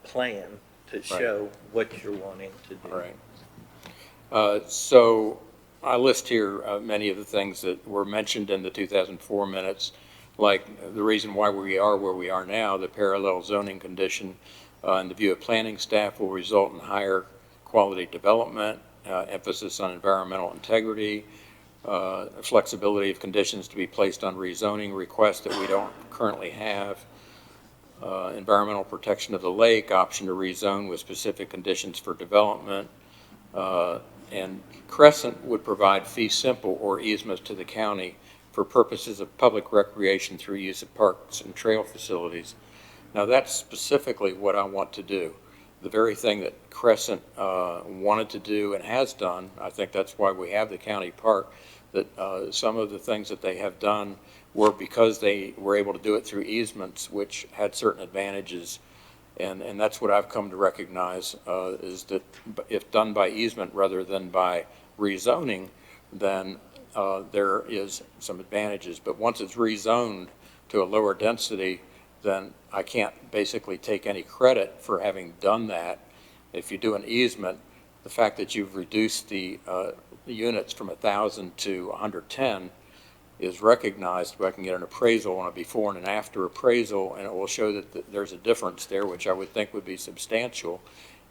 Speaker 3: plan to show what you're wanting to do.
Speaker 6: all right. So I list here many of the things that were mentioned in the 2004 minutes, like the reason why we are where we are now. The parallel zoning condition, in the view of planning staff, will result in higher quality development, emphasis on environmental integrity, flexibility of conditions to be placed on rezoning requests that we don't currently have, environmental protection of the lake, option to rezone with specific conditions for development, and Crescent would provide fee simple or easements to the county for purposes of public recreation through use of parks and trail facilities. Now that's specifically what I want to do. The very thing that Crescent wanted to do and has done. I think that's why we have the county park, that some of the things that they have done were because they were able to do it through easements, which had certain advantages. And that's what I've come to recognize, is that if done by easement rather than by rezoning, then there is some advantages. But once it's rezoned to a lower density, then I can't basically take any credit for having done that. If you do an easement, the fact that you've reduced the units from 1,000 to 110 is recognized. I can get an appraisal on a before and an after appraisal, and it will show that there's a difference there, which I would think would be substantial,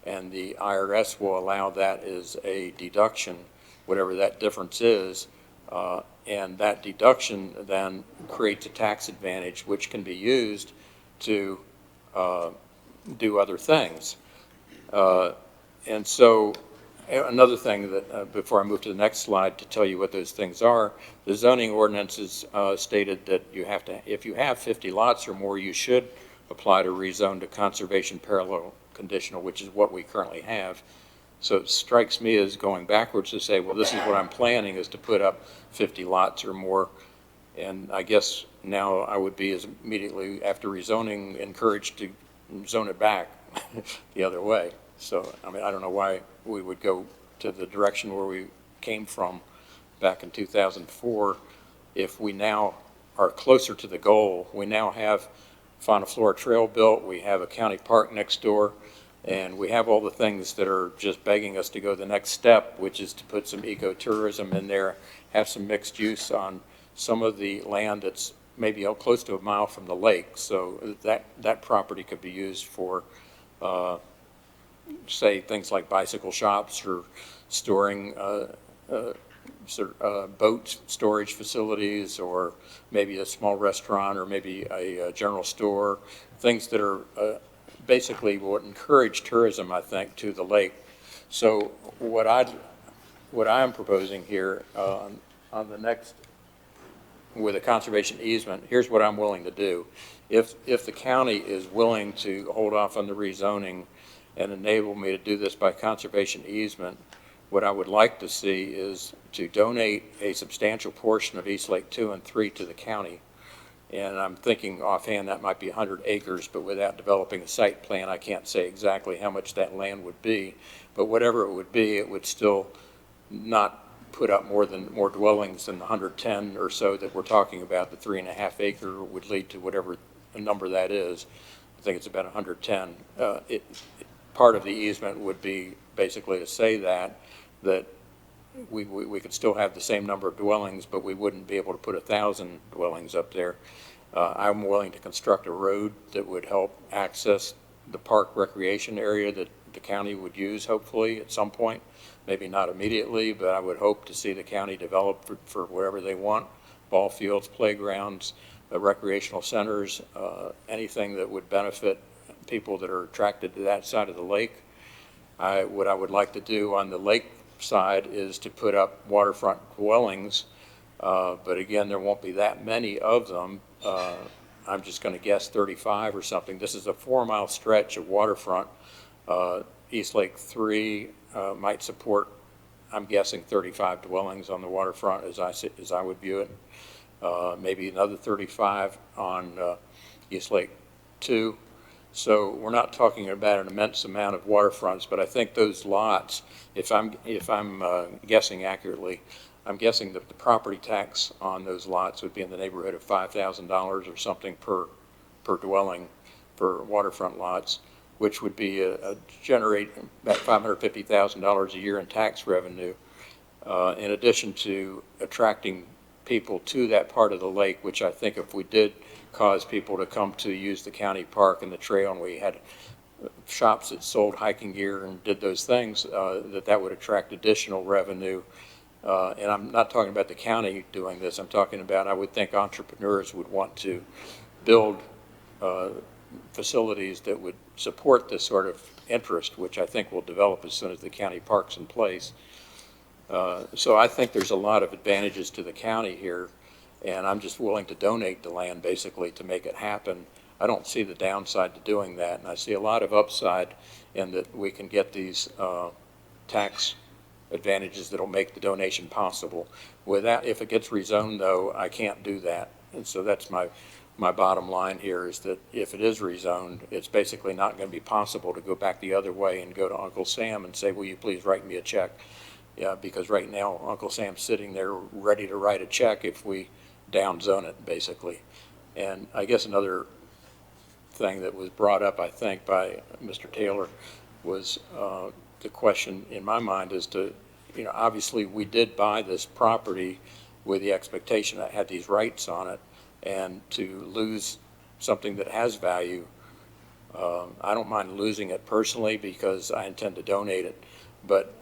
Speaker 6: and the IRS will allow that as a deduction, whatever that difference is, and that deduction then creates a tax advantage which can be used to do other things. And so another thing that, before I move to the next slide to tell you what those things are, the zoning ordinances stated that you have to, if you have 50 lots or more, you should apply to rezone to conservation parallel conditional, which is what we currently have. So it strikes me as going backwards to say, well, this is what I'm planning, is to put up 50 lots or more. And I guess now I would be, as immediately after rezoning, encouraged to zone it back the other way. So, I mean, I don't know why we would go to the direction where we came from back in 2004 if we now are closer to the goal. We now have Fauna Flora Trail built, we have a county park next door, and we have all the things that are just begging us to go the next step, which is to put some ecotourism in there, have some mixed use on some of the land that's maybe close to a mile from the lake. So that property could be used for say things like bicycle shops or storing boat storage facilities, or maybe a small restaurant, or maybe a general store, things that are basically would encourage tourism, I think, to the lake. So what I'm proposing here on the next, with a conservation easement, here's what I'm willing to do. If the county is willing to hold off on the rezoning and enable me to do this by conservation easement, what I would like to see is to donate a substantial portion of East Lake 2 and 3 to the county. And I'm thinking offhand that might be 100 acres, but without developing a site plan, I can't say exactly how much that land would be. But whatever it would be, it would still not put up more dwellings than the 110 or so that we're talking about. The 3.5 acre would lead to whatever number that is. I think it's about 110. Part of the easement would be basically to say that we could still have the same number of dwellings, but we wouldn't be able to put 1,000 dwellings up there. I'm willing to construct a road that would help access the park recreation area that the county would use, hopefully, at some point. Maybe not immediately, but I would hope to see the county develop for whatever they want, ball fields, playgrounds, recreational centers, anything that would benefit people that are attracted to that side of the lake. What I would like to do on the lake side is to put up waterfront dwellings, but again, there won't be that many of them. I'm just going to guess 35 or something. This is a 4-mile stretch of waterfront. East Lake 3 might support, I'm guessing, 35 dwellings on the waterfront as I would view it. Maybe another 35 on East Lake 2. So we're not talking about an immense amount of waterfronts, but I think those lots, if I'm guessing accurately, I'm guessing that the property tax on those lots would be in the neighborhood of $5,000 or something per dwelling for waterfront lots, which would be generate about $550,000 a year in tax revenue, in addition to attracting people to that part of the lake, which I think if we did cause people to come to use the county park and the trail, and we had shops that sold hiking gear and did those things, that would attract additional revenue. And I'm not talking about the county doing this. I'm talking about, I would think entrepreneurs would want to build facilities that would support this sort of interest, which I think will develop as soon as the county park's in place. So I think there's a lot of advantages to the county here, and I'm just willing to donate the land basically to make it happen. I don't see the downside to doing that, and I see a lot of upside in that we can get these tax advantages that'll make the donation possible. Without, if it gets rezoned though, I can't do that. And so that's my bottom line here, is that if it is rezoned, it's basically not going to be possible to go back the other way and go to Uncle Sam and say, will you please write me a check Yeah, because right now, Uncle Sam's sitting there ready to write a check if we downzone it, basically. And I guess another thing that was brought up, I think, by Mr. Taylor was the question in my mind as to, obviously we did buy this property with the expectation that it had these rights on it, and to lose something that has value, I don't mind losing it personally because I intend to donate it, but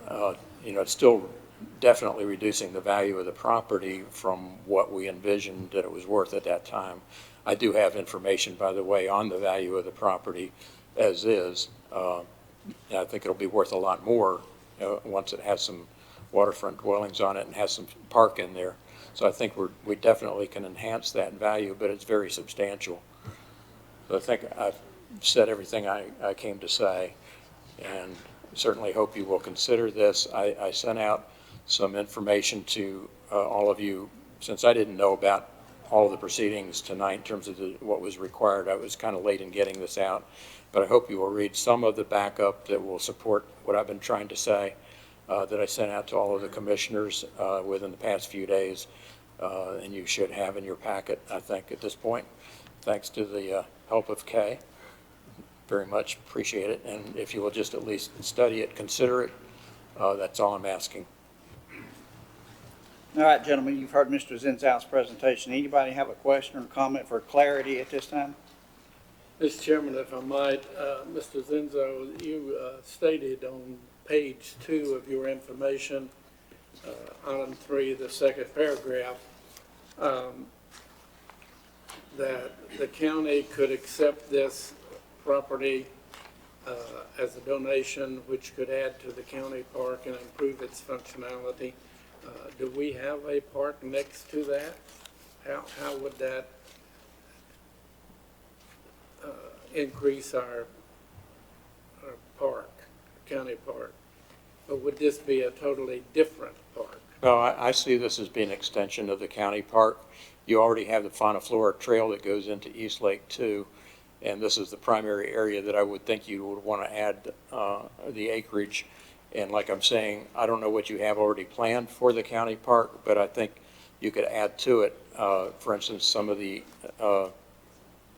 Speaker 6: it's still definitely reducing the value of the property from what we envisioned that it was worth at that time. I do have information, by the way, on the value of the property as is. I think it'll be worth a lot more once it has some waterfront dwellings on it and has some park in there. So I think we definitely can enhance that value, but it's very substantial. So I think I've said everything I came to say, and certainly hope you will consider this. I sent out some information to all of you, since I didn't know about all the proceedings tonight in terms of what was required. I was kind of late in getting this out, but I hope you will read some of the backup that will support what I've been trying to say, that I sent out to all of the commissioners within the past few days, and you should have in your packet, I think, at this point. Thanks to the help of Kay. Very much appreciate it, and if you will just at least study it, consider it, that's all I'm asking.
Speaker 2: All right, gentlemen, you've heard Mr. Zinzau's presentation. Anybody have a question or comment for clarity at this time?
Speaker 4: Mr. Chairman, if I might, Mr. Zinzo, you stated on page 2 of your information, item 3, the second paragraph, that the county could accept this property as a donation, which could add to the county park and improve its functionality. Do we have a park next to that? How would that increase our park, county park? Or would this be a totally different park?
Speaker 6: No, I see this as being an extension of the county park. You already have the Fauna Flora Trail that goes into East Lake too, and this is the primary area that I would think you would want to add the acreage. And like I'm saying, I don't know what you have already planned for the county park, but I think you could add to it, for instance, some of the,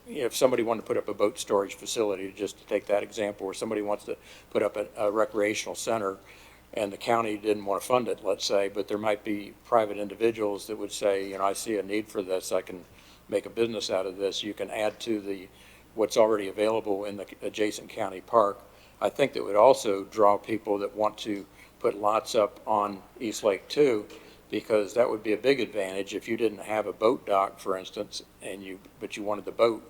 Speaker 6: if somebody wanted to put up a boat storage facility, just to take that example, or somebody wants to put up a recreational center and the county didn't want to fund it, let's say, but there might be private individuals that would say, I see a need for this, I can make a business out of this. You can add to what's already available in the adjacent county park. I think that would also draw people that want to put lots up on East Lake too, because that would be a big advantage if you didn't have a boat dock, for instance, but you wanted the boat.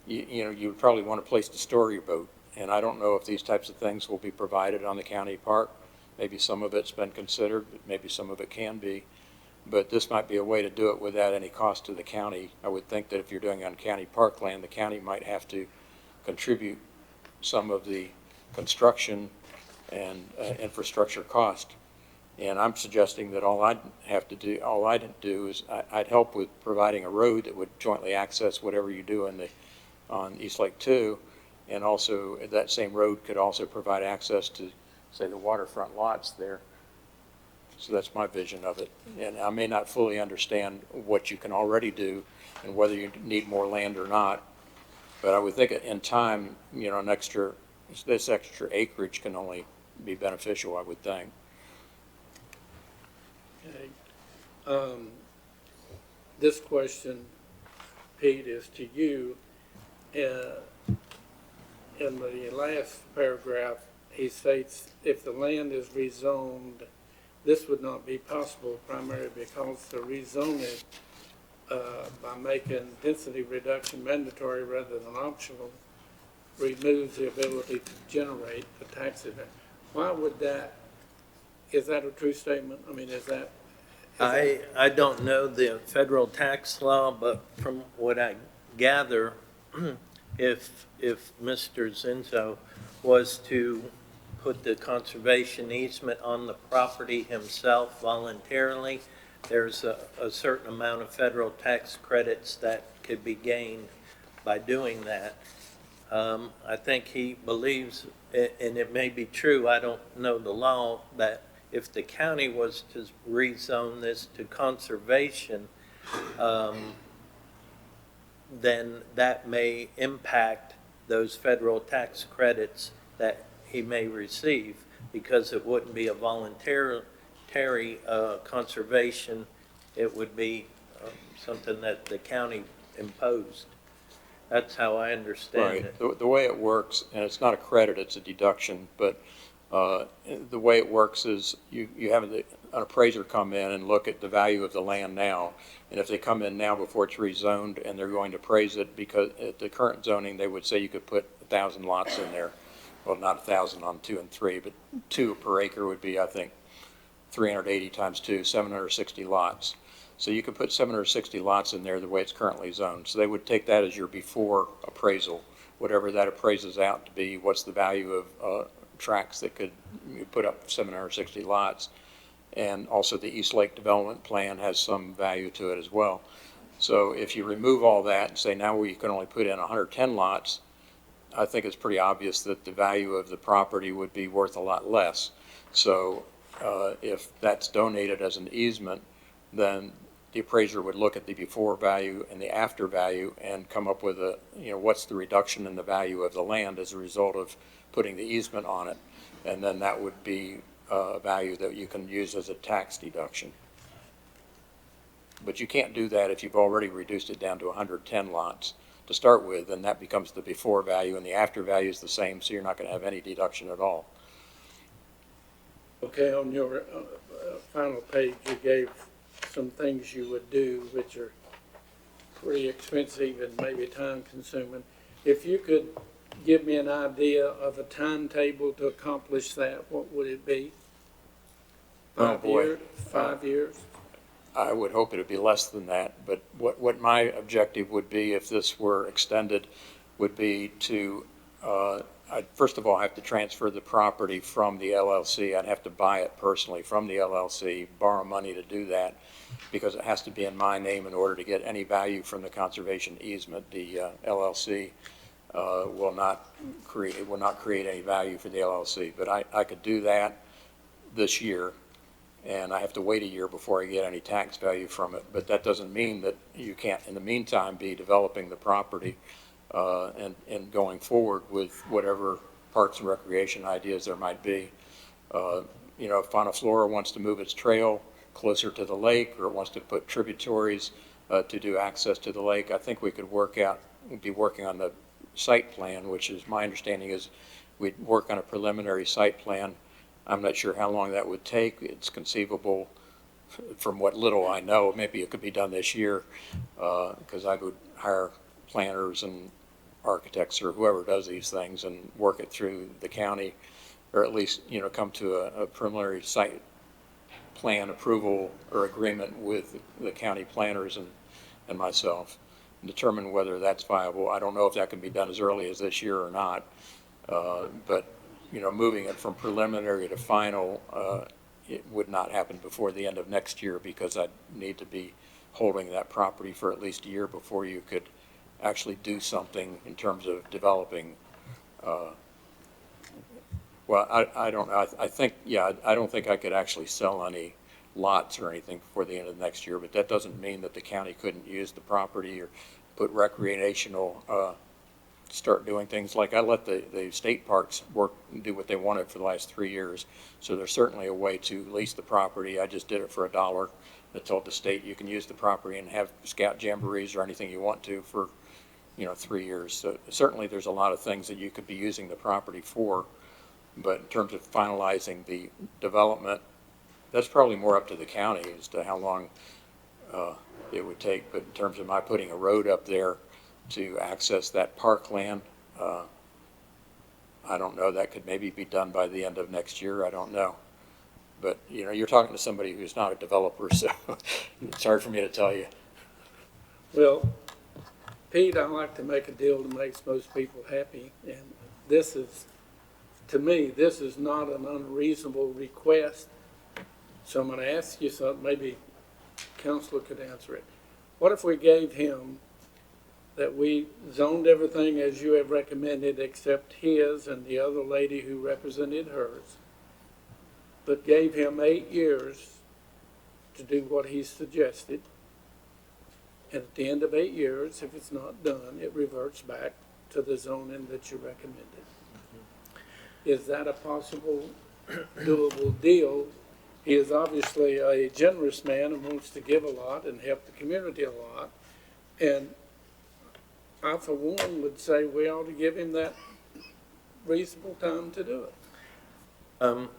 Speaker 6: You would probably want a place to store your boat. And I don't know if these types of things will be provided on the county park. Maybe some of it's been considered, but maybe some of it can be. But this might be a way to do it without any cost to the county. I would think that if you're doing it on county parkland, the county might have to contribute some of the construction and infrastructure cost. And I'm suggesting that all I'd do is I'd help with providing a road that would jointly access whatever you do on East Lake 2, and also that same road could also provide access to, say, the waterfront lots there. So that's my vision of it. And I may not fully understand what you can already do and whether you need more land or not, but I would think in time, this extra acreage can only be beneficial, I would think.
Speaker 4: Okay. This question, Pete, is to you. In the last paragraph, he states, if the land is rezoned, this would not be possible primarily because the rezoning, by making density reduction mandatory rather than optional, removes the ability to generate a tax event. Why would that, is that a true statement? I mean, is that?
Speaker 3: I don't know the federal tax law, but from what I gather, if Mr. Zinzo was to put the conservation easement on the property himself voluntarily, there's a certain amount of federal tax credits that could be gained by doing that. I think he believes, and it may be true, I don't know the law, that if the county was to rezone this to conservation, then that may impact those federal tax credits that he may receive, because it wouldn't be a voluntary conservation. It would be something that the county imposed. That's how I understand it.
Speaker 6: Right. The way it works, and it's not a credit, it's a deduction, but the way it works is you have an appraiser come in and look at the value of the land now. And if they come in now before it's rezoned and they're going to appraise it, because at the current zoning, they would say you could put 1,000 lots in there. Well, not 1,000 on 2 and 3, but 2 per acre would be, I think, 380 times 2, 760 lots. So you could put 760 lots in there the way it's currently zoned. So they would take that as your before appraisal, whatever that appraises out to be, what's the value of tracts that could put up 760 lots. And also the East Lake Development Plan has some value to it as well. So if you remove all that and say now we can only put in 110 lots, I think it's pretty obvious that the value of the property would be worth a lot less. So if that's donated as an easement, then the appraiser would look at the before value and the after value and come up with a, what's the reduction in the value of the land as a result of putting the easement on it. And then that would be a value that you can use as a tax deduction. But you can't do that if you've already reduced it down to 110 lots to start with, and that becomes the before value, and the after value is the same, so you're not going to have any deduction at all.
Speaker 4: Okay, on your final page, you gave some things you would do, which are pretty expensive and maybe time consuming. If you could give me an idea of a timetable to accomplish that, what would it be? 5 years? 5 years?
Speaker 6: I would hope it would be less than that, but what my objective would be if this were extended would be to, I'd first of all have to transfer the property from the LLC. I'd have to buy it personally from the LLC, borrow money to do that, because it has to be in my name in order to get any value from the conservation easement. The LLC will not create any value for the LLC, but I could do that this year. And I have to wait a year before I get any tax value from it. But that doesn't mean that you can't, in the meantime, be developing the property and going forward with whatever parks and recreation ideas there might be. If Fauna-Flora wants to move its trail closer to the lake, or it wants to put tributaries to do access to the lake, I think we could be working on the site plan, which is my understanding is we'd work on a preliminary site plan. I'm not sure how long that would take. It's conceivable, from what little I know, maybe it could be done this year, because I would hire planners and architects or whoever does these things and work it through the county, or at least, come to a preliminary site plan approval or agreement with the county planners and myself, and determine whether that's viable. I don't know if that can be done as early as this year or not, but moving it from preliminary to final, it would not happen before the end of next year, because I'd need to be holding that property for at least a year before you could actually do something in terms of developing. Well, I don't know. I think, I don't think I could actually sell any lots or anything before the end of next year, but that doesn't mean that the county couldn't use the property or put recreational start doing things. Like I let the state parks work and do what they wanted for the last 3 years. So there's certainly a way to lease the property. I just did it for $1. I told the state you can use the property and have scout jamborees or anything you want to for 3 years. So certainly there's a lot of things that you could be using the property for, but in terms of finalizing the development, that's probably more up to the county as to how long it would take. But in terms of my putting a road up there to access that parkland, I don't know. That could maybe be done by the end of next year. I don't know. But, you're talking to somebody who's not a developer, so it's hard for me to tell you.
Speaker 4: Well, Pete, I like to make a deal that makes most people happy, and this is, to me, this is not an unreasonable request. So I'm going to ask you something, maybe Counselor could answer it. What if we gave him that we zoned everything as you have recommended except his and the other lady who represented hers, but gave him 8 years to do what he suggested. And at the end of 8 years, if it's not done, it reverts back to the zoning that you recommended. Is that a possible doable deal? He is obviously a generous man and wants to give a lot and help the community a lot. And I, for one, would say we ought to give him that reasonable time to do it.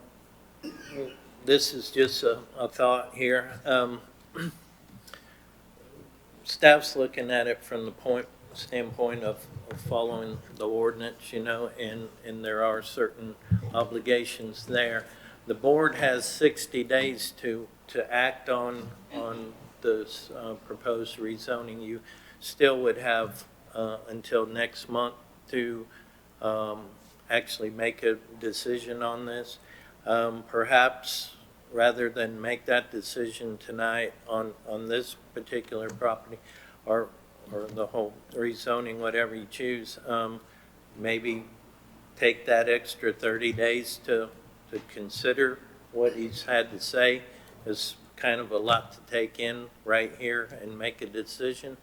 Speaker 3: This is just a thought here. Staff's looking at it from the standpoint of following the ordinance, you know, and there are certain obligations there. The board has 60 days to act on this proposed rezoning. You still would have until next month to actually make a decision on this. Perhaps rather than make that decision tonight on this particular property or the whole rezoning, whatever you choose, maybe take that extra 30 days to consider what he's had to say. Is kind of a lot to take in right here and make a decision.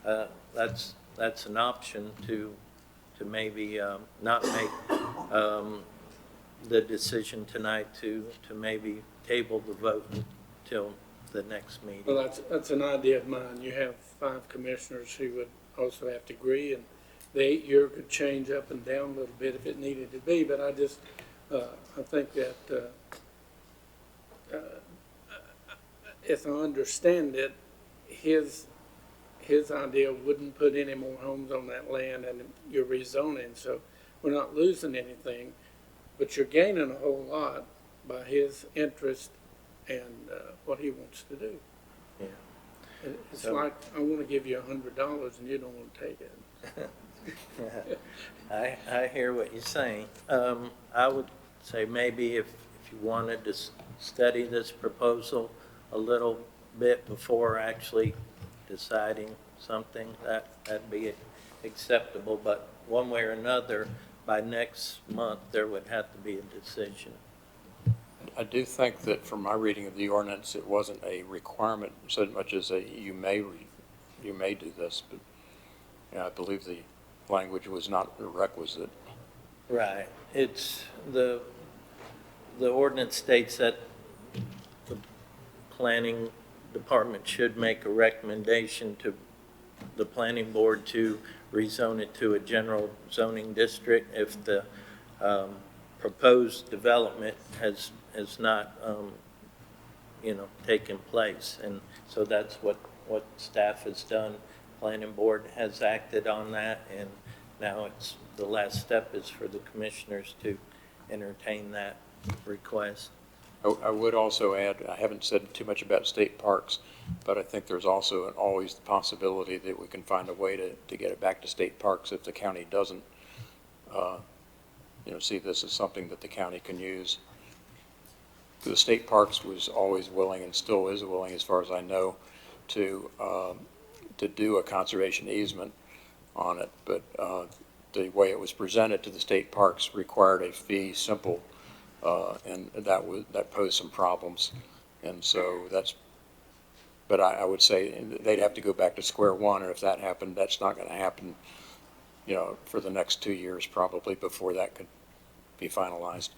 Speaker 3: That's an option to maybe not make the decision tonight, to maybe table the vote until the next meeting.
Speaker 4: Well, that's an idea of mine. You have 5 commissioners who would also have to agree, and the 8-year could change up and down a little bit if it needed to be, but I just, I think that, if I understand it, his idea wouldn't put any more homes on that land, and you're rezoning, so we're not losing anything, but you're gaining a whole lot by his interest and what he wants to do.
Speaker 3: Yeah.
Speaker 4: It's like, I want to give you $100 and you don't want to take it.
Speaker 3: I hear what you're saying. I would say maybe if you wanted to study this proposal a little bit before actually deciding something, that'd be acceptable. But one way or another, by next month, there would have to be a decision.
Speaker 6: I do think that from my reading of the ordinance, it wasn't a requirement so much as you may do this, but yeah, I believe the language was not a requisite.
Speaker 3: Right. It's the ordinance states that the planning department should make a recommendation to the planning board to rezone it to a general zoning district if the proposed development has not, taken place. And so that's what staff has done. Planning board has acted on that, and now the last step is for the commissioners to entertain that request.
Speaker 6: I would also add, I haven't said too much about state parks, but I think there's also always the possibility that we can find a way to get it back to state parks if the county doesn't, see this as something that the county can use. The state parks was always willing and still is willing, as far as I know, to do a conservation easement on it, but the way it was presented to the state parks required a fee simple, and that posed some problems, and so but I would say they'd have to go back to square one, and if that happened, that's not going to happen, for the next 2 years probably before that could be finalized.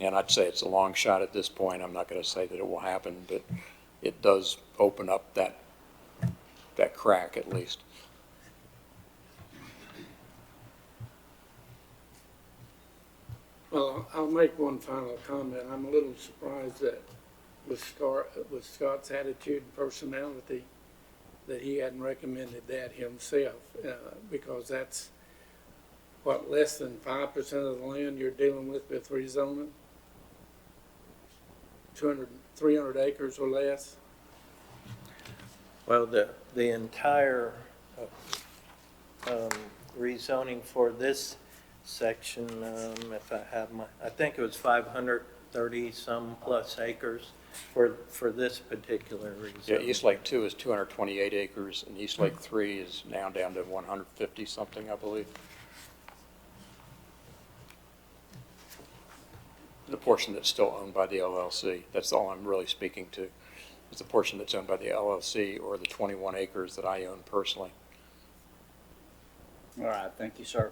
Speaker 6: And I'd say it's a long shot at this point. I'm not going to say that it will happen, but it does open up that crack at least.
Speaker 4: Well, I'll make one final comment. I'm a little surprised that with Scott's attitude and personality that he hadn't recommended that himself, because that's, what, less than 5% of the land you're dealing with rezoning? 300 acres or less?
Speaker 3: Well, the entire rezoning for this section, if I have I think it was 530 some plus acres for this particular rezoning.
Speaker 6: Yeah, East Lake 2 is 228 acres, and East Lake 3 is now down to 150 something, I believe. the portion that's still owned by the LLC. That's all I'm really speaking to, is the portion that's owned by the LLC or the 21 acres that I own personally.
Speaker 2: All right, thank you, sir.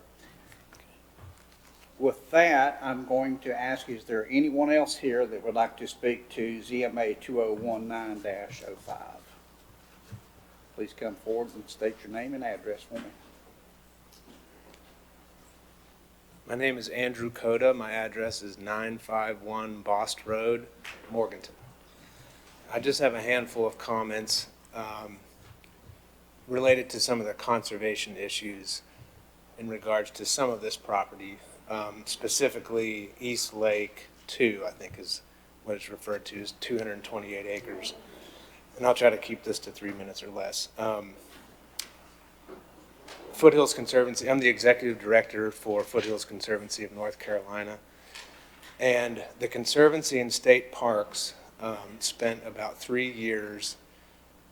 Speaker 2: With that, I'm going to ask, is there anyone else here that would like to speak to ZMA 2019-05? Please come forward and state your name and address for me.
Speaker 7: My name is Andrew Coda. My address is 951 Bost Road, Morganton. I just have a handful of comments related to some of the conservation issues in regards to some of this property, specifically East Lake 2, I think is what it's referred to as 228 acres. And I'll try to keep this to 3 minutes or less. Foothills Conservancy, I'm the executive director for Foothills Conservancy of North Carolina. And the Conservancy and State Parks spent about 3 years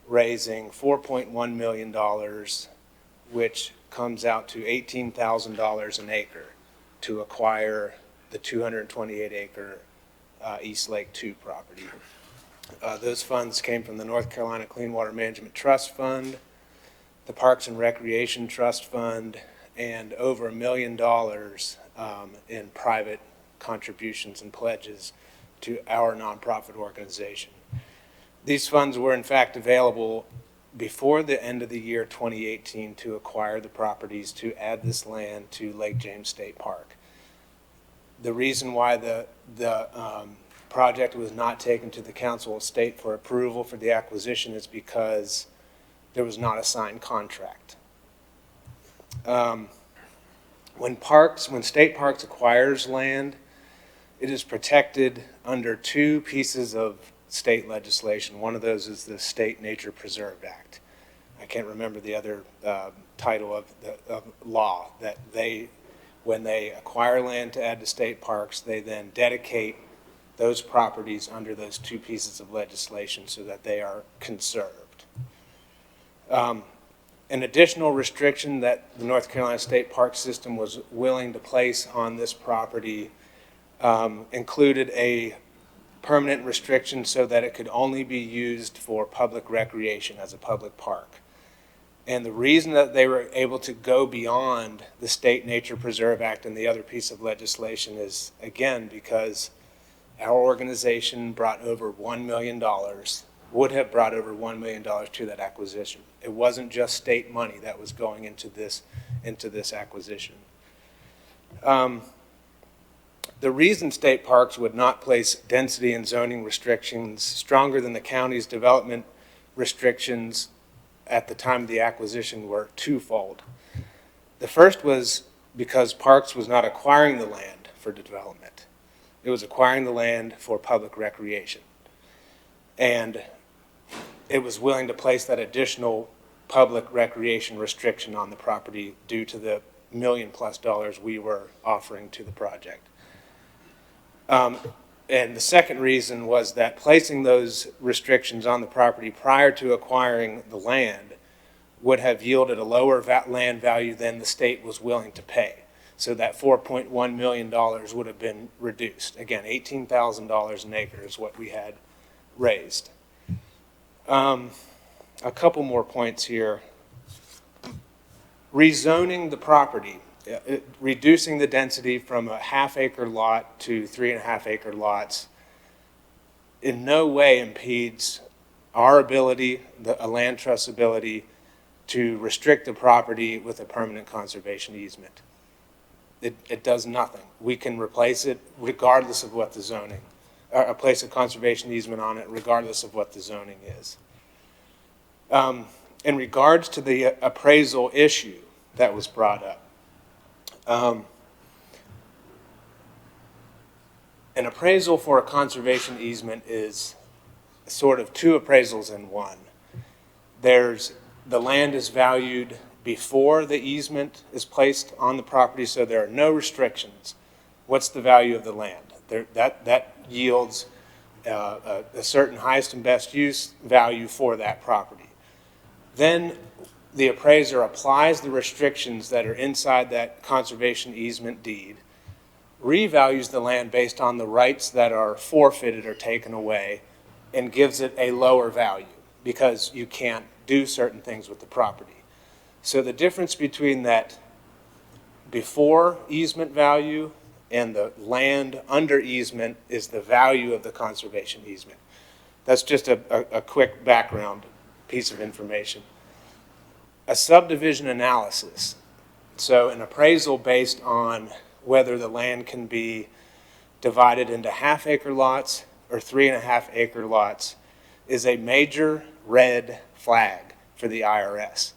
Speaker 7: raising $4.1 million, which comes out to $18,000 an acre to acquire the 228 acre East Lake 2 property. Those funds came from the North Carolina Clean Water Management Trust Fund, the Parks and Recreation Trust Fund, and over $1 million in private contributions and pledges to our nonprofit organization. These funds were in fact available before the end of the year 2018 to acquire the properties to add this land to Lake James State Park. The reason why the project was not taken to the Council of State for approval for the acquisition is because there was not a signed contract. When State Parks acquires land, it is protected under two pieces of state legislation. One of those is the State Nature Preserve Act. I can't remember the other title of the law that when they acquire land to add to state parks, they then dedicate those properties under those two pieces of legislation so that they are conserved. An additional restriction that the North Carolina State Park System was willing to place on this property included a permanent restriction so that it could only be used for public recreation as a public park. And the reason that they were able to go beyond the State Nature Preserve Act and the other piece of legislation is, again, because our organization brought over $1 million, would have brought over $1 million to that acquisition. It wasn't just state money that was going into this acquisition. The reason state parks would not place density and zoning restrictions stronger than the county's development restrictions at the time of the acquisition were twofold. The first was because Parks was not acquiring the land for development. It was acquiring the land for public recreation. And it was willing to place that additional public recreation restriction on the property due to the $1 million+ we were offering to the project. And the second reason was that placing those restrictions on the property prior to acquiring the land would have yielded a lower land value than the state was willing to pay. So that $4.1 million would have been reduced. Again, $18,000 an acre is what we had raised. A couple more points here. Rezoning the property, reducing the density from a half-acre lot to 3.5-acre lots in no way impedes our ability, a land trust's ability, to restrict the property with a permanent conservation easement. It does nothing. We can replace it regardless of what the zoning, or place a conservation easement on it regardless of what the zoning is. In regards to the appraisal issue that was brought up, an appraisal for a conservation easement is sort of two appraisals in one. The land is valued before the easement is placed on the property, so there are no restrictions. What's the value of the land? That yields a certain highest and best use value for that property. Then the appraiser applies the restrictions that are inside that conservation easement deed revalues the land based on the rights that are forfeited or taken away and gives it a lower value because you can't do certain things with the property. So the difference between that before easement value and the land under easement is the value of the conservation easement. That's just a quick background piece of information. A subdivision analysis, so an appraisal based on whether the land can be divided into half-acre lots or 3.5-acre lots, is a major red flag for the IRS.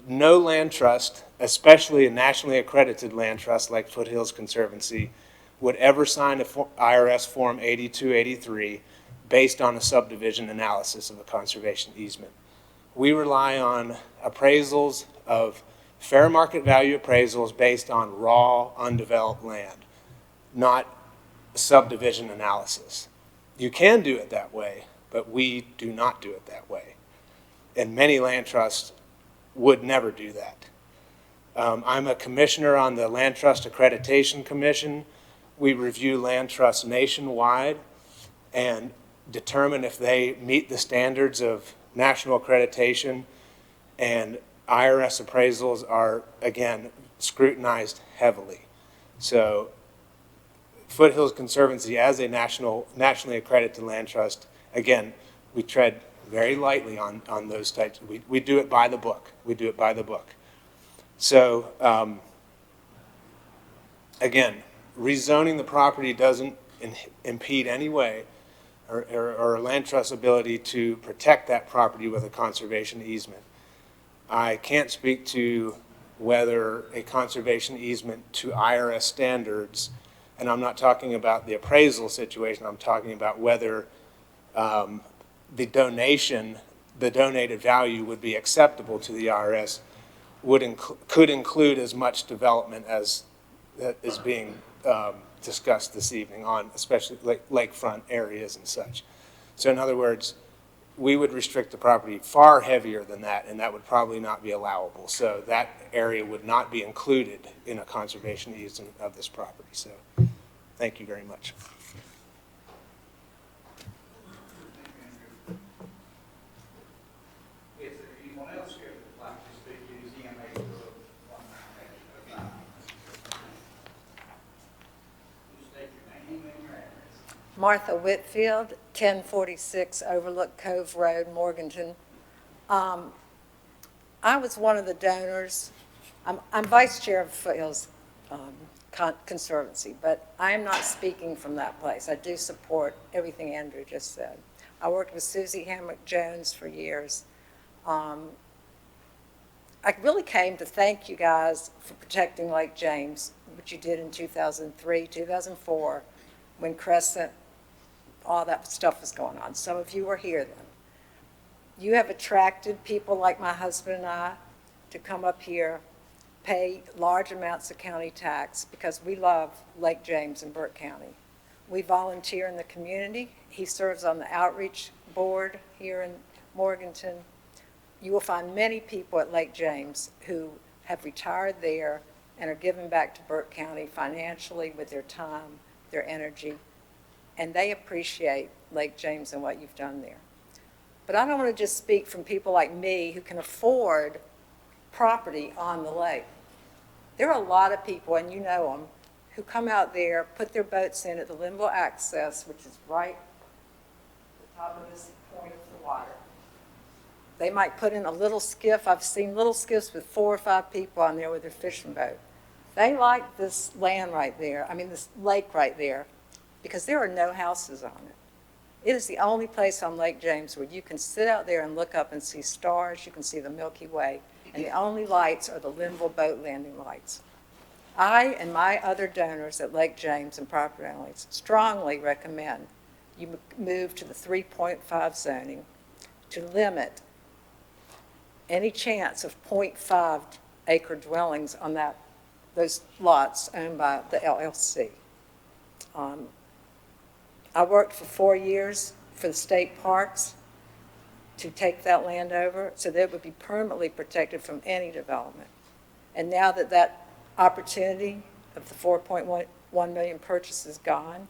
Speaker 7: No land trust, especially a nationally accredited land trust like Foothills Conservancy, would ever sign a IRS Form 8283 based on a subdivision analysis of a conservation easement. We rely on appraisals of fair market value appraisals based on raw, undeveloped land, not subdivision analysis. You can do it that way, but we do not do it that way. And many land trusts would never do that. I'm a commissioner on the Land Trust Accreditation Commission. We review land trusts nationwide and determine if they meet the standards of national accreditation, and IRS appraisals are, again, scrutinized heavily. So Foothills Conservancy, as a nationally accredited land trust, again, we tread very lightly on those types. We do it by the book. We do it by the book. So, again, rezoning the property doesn't impede any way or a land trust's ability to protect that property with a conservation easement. I can't speak to whether a conservation easement to IRS standards, and I'm not talking about the appraisal situation, I'm talking about whether the donated value would be acceptable to the IRS, could include as much development as that is being discussed this evening on especially lakefront areas and such. So in other words, we would restrict the property far heavier than that, and that would probably not be allowable. So that area would not be included in a conservation easement of this property. So thank you very much.
Speaker 2: Is there anyone else here that would like to speak to his EMA group? You state your name and your address.
Speaker 8: Martha Whitfield, 1046 Overlook Cove Road, Morganton. I was one of the donors. I'm vice chair of Foothills Conservancy, but I am not speaking from that place. I do support everything Andrew just said. I worked with Susie Hamrick Jones for years. I really came to thank you guys for protecting Lake James, which you did in 2003, 2004, when Crescent, all that stuff was going on. Some of you were here then. You have attracted people like my husband and I to come up here, pay large amounts of county tax because we love Lake James and Burke County. We volunteer in the community. He serves on the outreach board here in Morganton. You will find many people at Lake James who have retired there and are giving back to Burke County financially with their time, their energy, and they appreciate Lake James and what you've done there. But I don't want to just speak from people like me who can afford property on the lake. There are a lot of people, and you know them, who come out there, put their boats in at the Linville Access, which is right at the top of this point of the water. They might put in a little skiff. I've seen little skiffs with 4 or 5 people on there with their fishing boat. They like this land right there, this lake right there, because there are no houses on it. It is the only place on Lake James where you can sit out there and look up and see stars, you can see the Milky Way, and the only lights are the Linville boat landing lights. I and my other donors at Lake James and property owners strongly recommend you move to the 3.5 zoning to limit any chance of 0.5 acre dwellings on those lots owned by the LLC. I worked for 4 years for the state parks to take that land over so that it would be permanently protected from any development. And now that that opportunity of the 1 million purchases gone.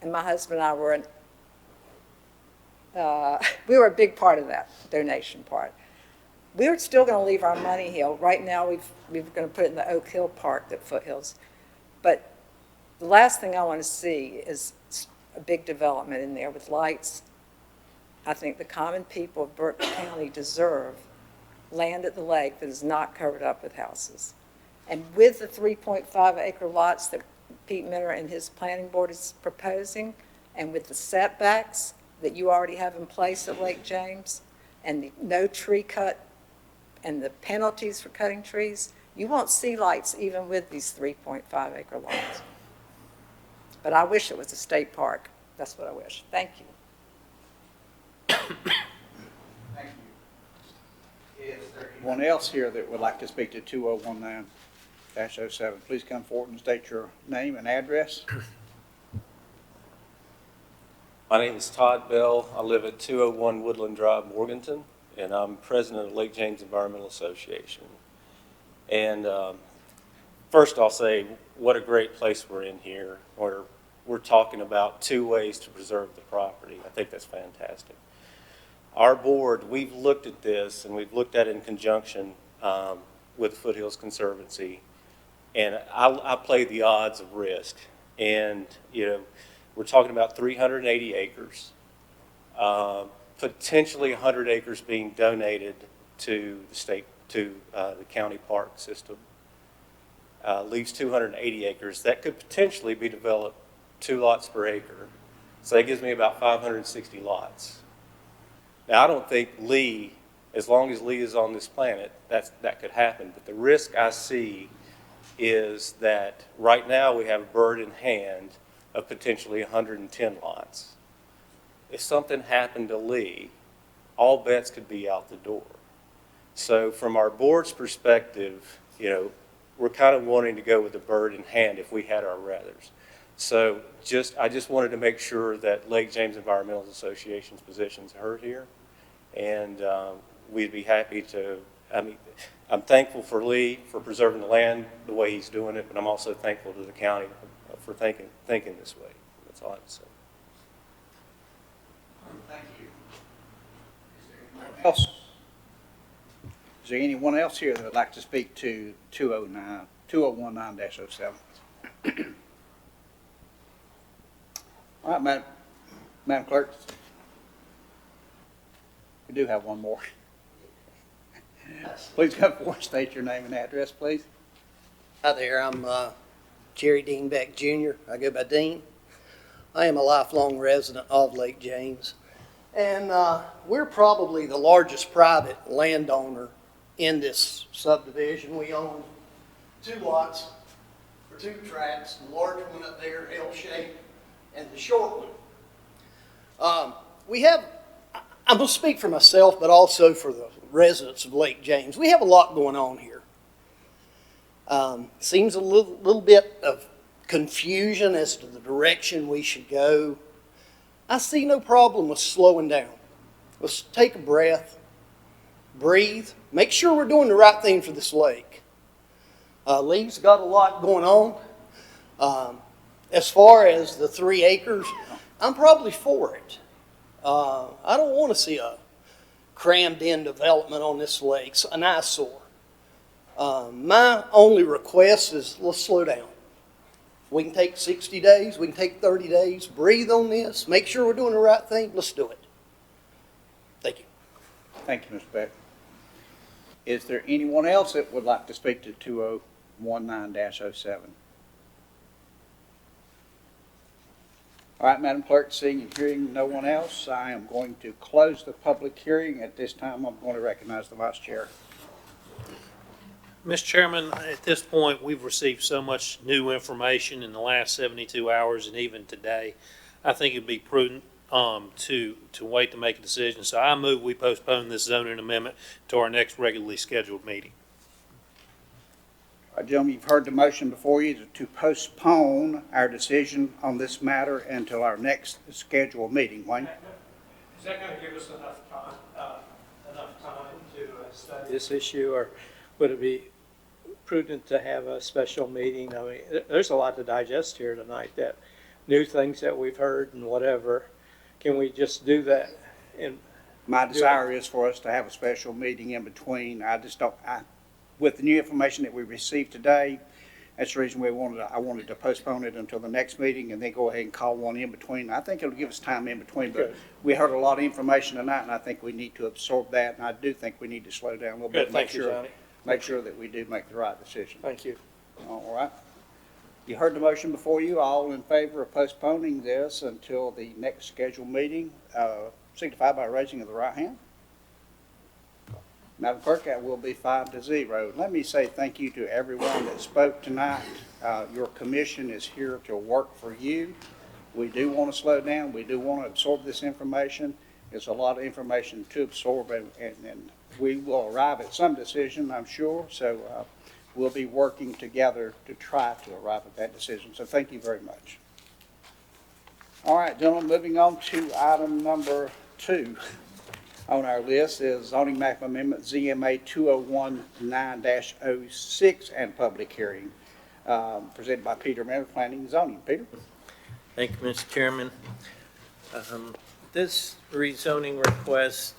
Speaker 8: And my husband and I were we were a big part of that donation part. We're still going to leave our money here. Right now, we're going to put it in the Oak Hill Park, the foothills. But the last thing I want to see is a big development in there with lights. I think the common people of Burke County deserve land at the lake that is not covered up with houses. And with the 3.5 acre lots that Pete Minner and his planning board is proposing, and with the setbacks that you already have in place at Lake James, and the no tree cut, and the penalties for cutting trees, you won't see lights even with these 3.5 acre lots. But I wish it was a state park. That's what I wish. Thank you.
Speaker 2: Thank you. Is there anyone else here that would like to speak to 2019-07? Please come forward and state your name and address.
Speaker 9: My name is Todd Bell. I live at 201 Woodland Drive, Morganton, and I'm president of Lake James Environmental Association. And first I'll say what a great place we're in here, where we're talking about 2 ways to preserve the property. I think that's fantastic. Our board, we've looked at this, and we've looked at it in conjunction with Foothills Conservancy, and I play the odds of risk. And, you know, we're talking about 380 acres, potentially 100 acres being donated to the state, to the county park system. Leaves 280 acres. That could potentially be developed 2 lots per acre. So that gives me about 560 lots. Now, I don't think Lee, as long as Lee is on this planet, that could happen. But the risk I see is that right now we have a bird in hand of potentially 110 lots. If something happened to Lee, all bets could be out the door. So from our board's perspective, you know, we're kind of wanting to go with the bird in hand if we had our ruthers. So I just wanted to make sure that Lake James Environmental Association's position's heard here. And we'd be happy to, I mean, I'm thankful for Lee for preserving the land the way he's doing it, but I'm also thankful to the county for thinking this way. That's all I have to say.
Speaker 2: Thank you. Is there anyone else here that would like to speak to 2019-07? All right, Madam Clerk. We do have one more. Please come forward and state your name and address, please.
Speaker 10: Hi there, I'm Jerry Dean Beck Jr. I go by Dean. I am a lifelong resident of Lake James, and we're probably the largest private landowner in this subdivision. We own 2 lots for 2 tracts, the large one up there, L-shaped, and the short one. I'm going to speak for myself, but also for the residents of Lake James. We have a lot going on here. Seems a little bit of confusion as to the direction we should go. I see no problem with slowing down. Let's take a breath, breathe, make sure we're doing the right thing for this lake. Lee's got a lot going on. As far as the 3 acres, I'm probably for it. I don't want to see a crammed-in development on this lake, an eyesore. My only request is let's slow down. We can take 60 days, we can take 30 days, breathe on this, make sure we're doing the right thing, let's do it. Thank you.
Speaker 2: Thank you, Mr. Beck. Is there anyone else that would like to speak to 2019-07? All right, Madam Clerk, seeing and hearing no one else, I am going to close the public hearing. At this time, I'm going to recognize the Vice Chair.
Speaker 11: Mr. Chairman, at this point, we've received so much new information in the last 72 hours and even today, I think it'd be prudent to wait to make a decision. So I move we postpone this zoning amendment to our next regularly scheduled meeting.
Speaker 2: All right, gentlemen, you've heard the motion before you to postpone our decision on this matter until our next scheduled meeting. Wayne?
Speaker 1: Is that going to give us enough time to study this issue, or would it be prudent to have a special meeting? I mean, there's a lot to digest here tonight, that new things that we've heard and whatever. Can we just do that? And
Speaker 2: My desire is for us to have a special meeting in between. I just don't, with the new information that we received today, that's the reason I wanted to postpone it until the next meeting and then go ahead and call one in between. I think it'll give us time in between, but
Speaker 1: Good.
Speaker 2: we heard a lot of information tonight, and I think we need to absorb that, and I do think we need to slow down a little bit.
Speaker 1: Good, thank you, Johnny.
Speaker 2: Make sure that we do make the right decision.
Speaker 1: Thank you.
Speaker 2: All right. You heard the motion before you. All in favor of postponing this until the next scheduled meeting, signify by raising of the right hand. Madam Clerk, that will be 5-0. Let me say thank you to everyone that spoke tonight. Your commission is here to work for you. We do want to slow down. We do want to absorb this information. It's a lot of information to absorb, and we will arrive at some decision, I'm sure. So we'll be working together to try to arrive at that decision. So thank you very much. All right, gentlemen, moving on to item number 2 on our list is zoning map amendment ZMA 2019-06 and public hearing, presented by Peter Miller, Planning and Zoning. Peter?
Speaker 3: Thank you, Mr. Chairman. This rezoning request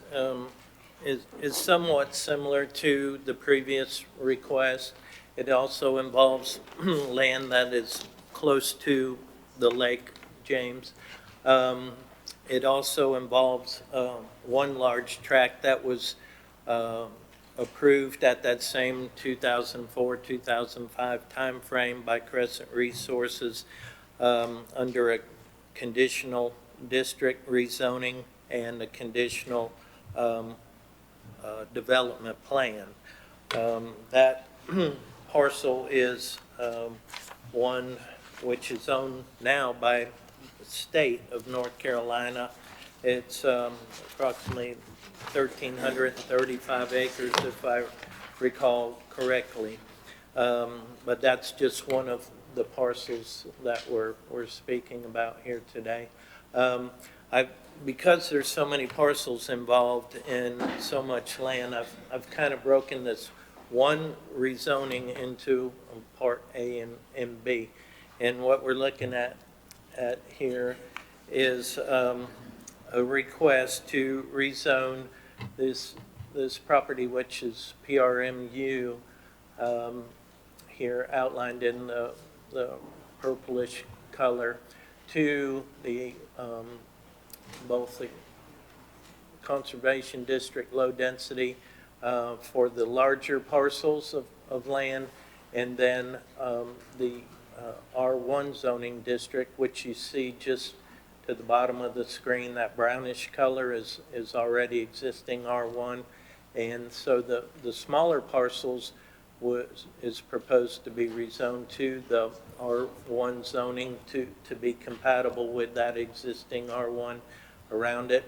Speaker 3: is somewhat similar to the previous request. It also involves land that is close to the Lake James. It also involves one large tract that was approved at that same 2004-2005 timeframe by Crescent Resources under a conditional district rezoning and a conditional development plan. That parcel is one which is owned now by the state of North Carolina. It's approximately 1,335 acres, if I recall correctly. But that's just one of the parcels that we're speaking about here today. Because there's so many parcels involved in so much land, I've kind of broken this one rezoning into Part A and B. And what we're looking at here is a request to rezone this property, which is PRMU, here outlined in the purplish color, to the both the conservation district low density for the larger parcels of land, and then the R1 zoning district, which you see just to the bottom of the screen. That brownish color is already existing R1, and so the smaller parcels is proposed to be rezoned to the R1 zoning to be compatible with that existing R1 around it.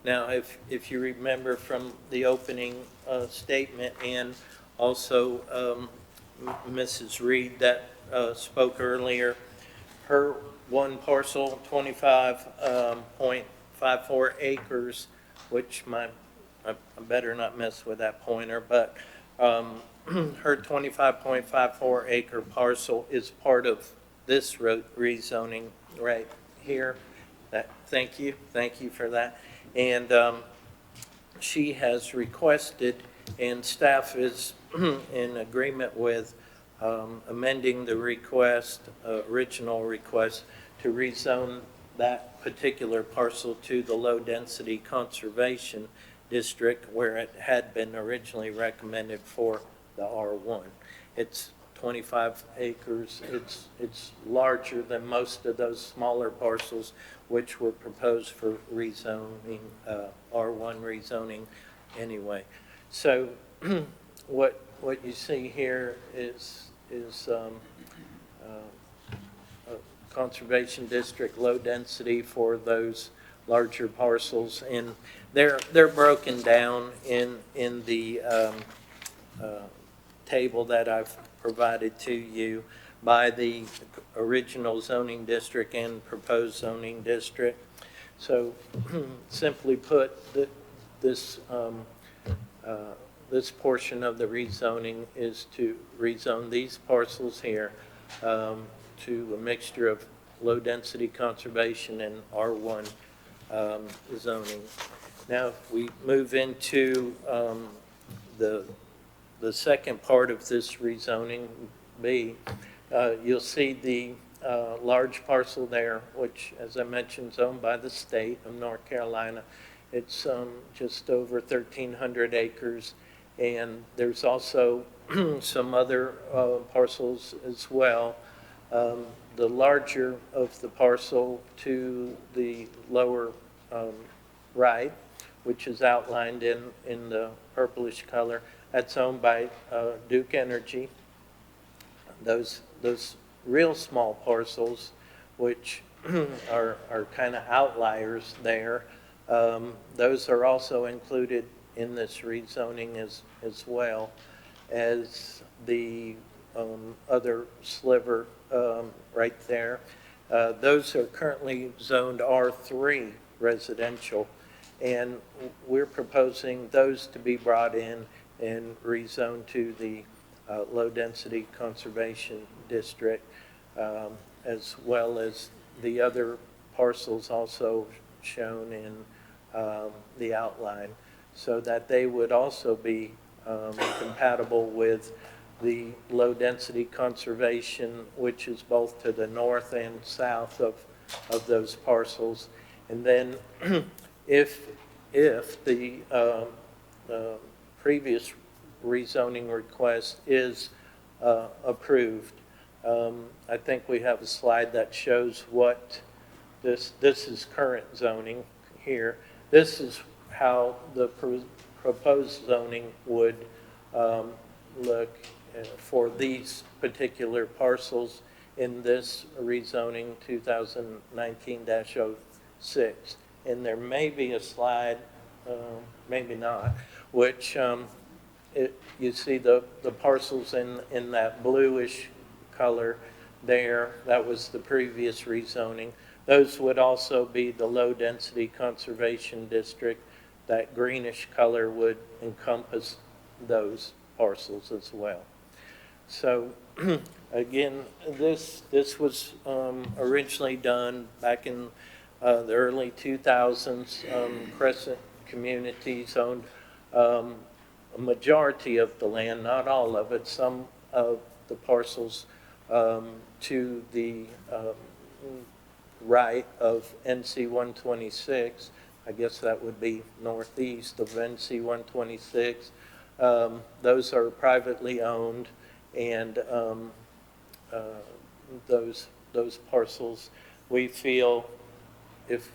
Speaker 3: Now, if you remember from the opening statement, and also Mrs. Reed that spoke earlier, her one parcel, 25.54 acres, which I better not mess with that pointer, but her 25.54 acre parcel is part of this rezoning right here. Thank you for that. And she has requested, and staff is in agreement with amending the original request to rezone that particular parcel to the low density conservation district where it had been originally recommended for the R1. It's 25 acres. It's larger than most of those smaller parcels which were proposed for rezoning, R1 rezoning anyway. So what you see here is a conservation district low density for those larger parcels, and they're broken down in the table that I've provided to you by the original zoning district and proposed zoning district. So simply put, this this portion of the rezoning is to rezone these parcels here to a mixture of low-density conservation and R1 zoning. Now, if we move into the second part of this rezoning, B, you'll see the large parcel there, which, as I mentioned, is owned by the state of North Carolina. It's just over 1,300 acres, and there's also some other parcels as well. The larger of the parcel to the lower right, which is outlined in the purplish color, that's owned by Duke Energy. Those real small parcels, which are kind of outliers there, those are also included in this rezoning as well as the other sliver right there. Those are currently zoned R3 residential, and we're proposing those to be brought in and rezoned to the low-density conservation district, as well as the other parcels also shown in the outline, so that they would also be compatible with the low-density conservation, which is both to the north and south of those parcels. And then if the previous rezoning request is approved, I think we have a slide that shows what this is current zoning here. This is how the proposed zoning would look for these particular parcels in this rezoning 2019-06. And there may be a slide, maybe not, which you see the parcels in that bluish color there. That was the previous rezoning. Those would also be the low-density conservation district. That greenish color would encompass those parcels as well. So again, this was originally done back in the early 2000s. Crescent Communities owned a majority of the land, not all of it, some of the parcels to the right of NC 126. I guess that would be northeast of NC 126. Those are privately owned, and those parcels, we feel, if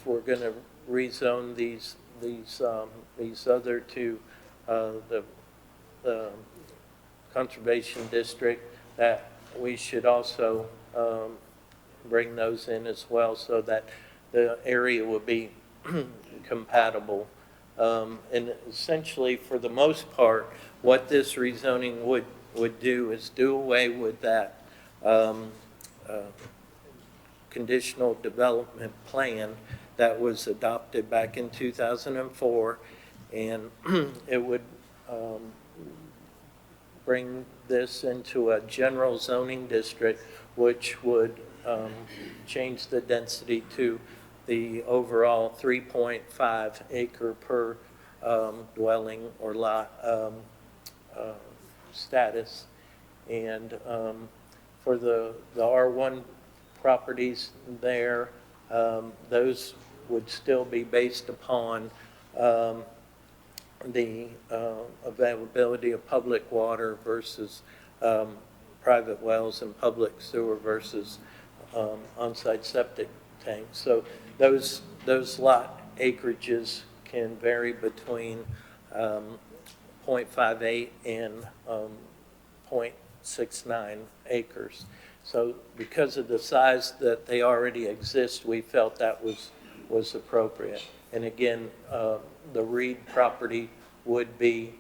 Speaker 3: we're going to rezone these other two, the conservation district, that we should also bring those in as well, so that the area will be compatible. And essentially, for the most part, what this rezoning would do is do away with that conditional development plan that was adopted back in 2004, and it would bring this into a general zoning district, which would change the density to the overall 3.5 acre per dwelling or lot status. And for the R1 properties there, those would still be based upon the availability of public water versus private wells, and public sewer versus on-site septic tanks. So those lot acreages can vary between 0.58 and 0.69 acres. So because of the size that they already exist, we felt that was appropriate. And again, the Reed property would be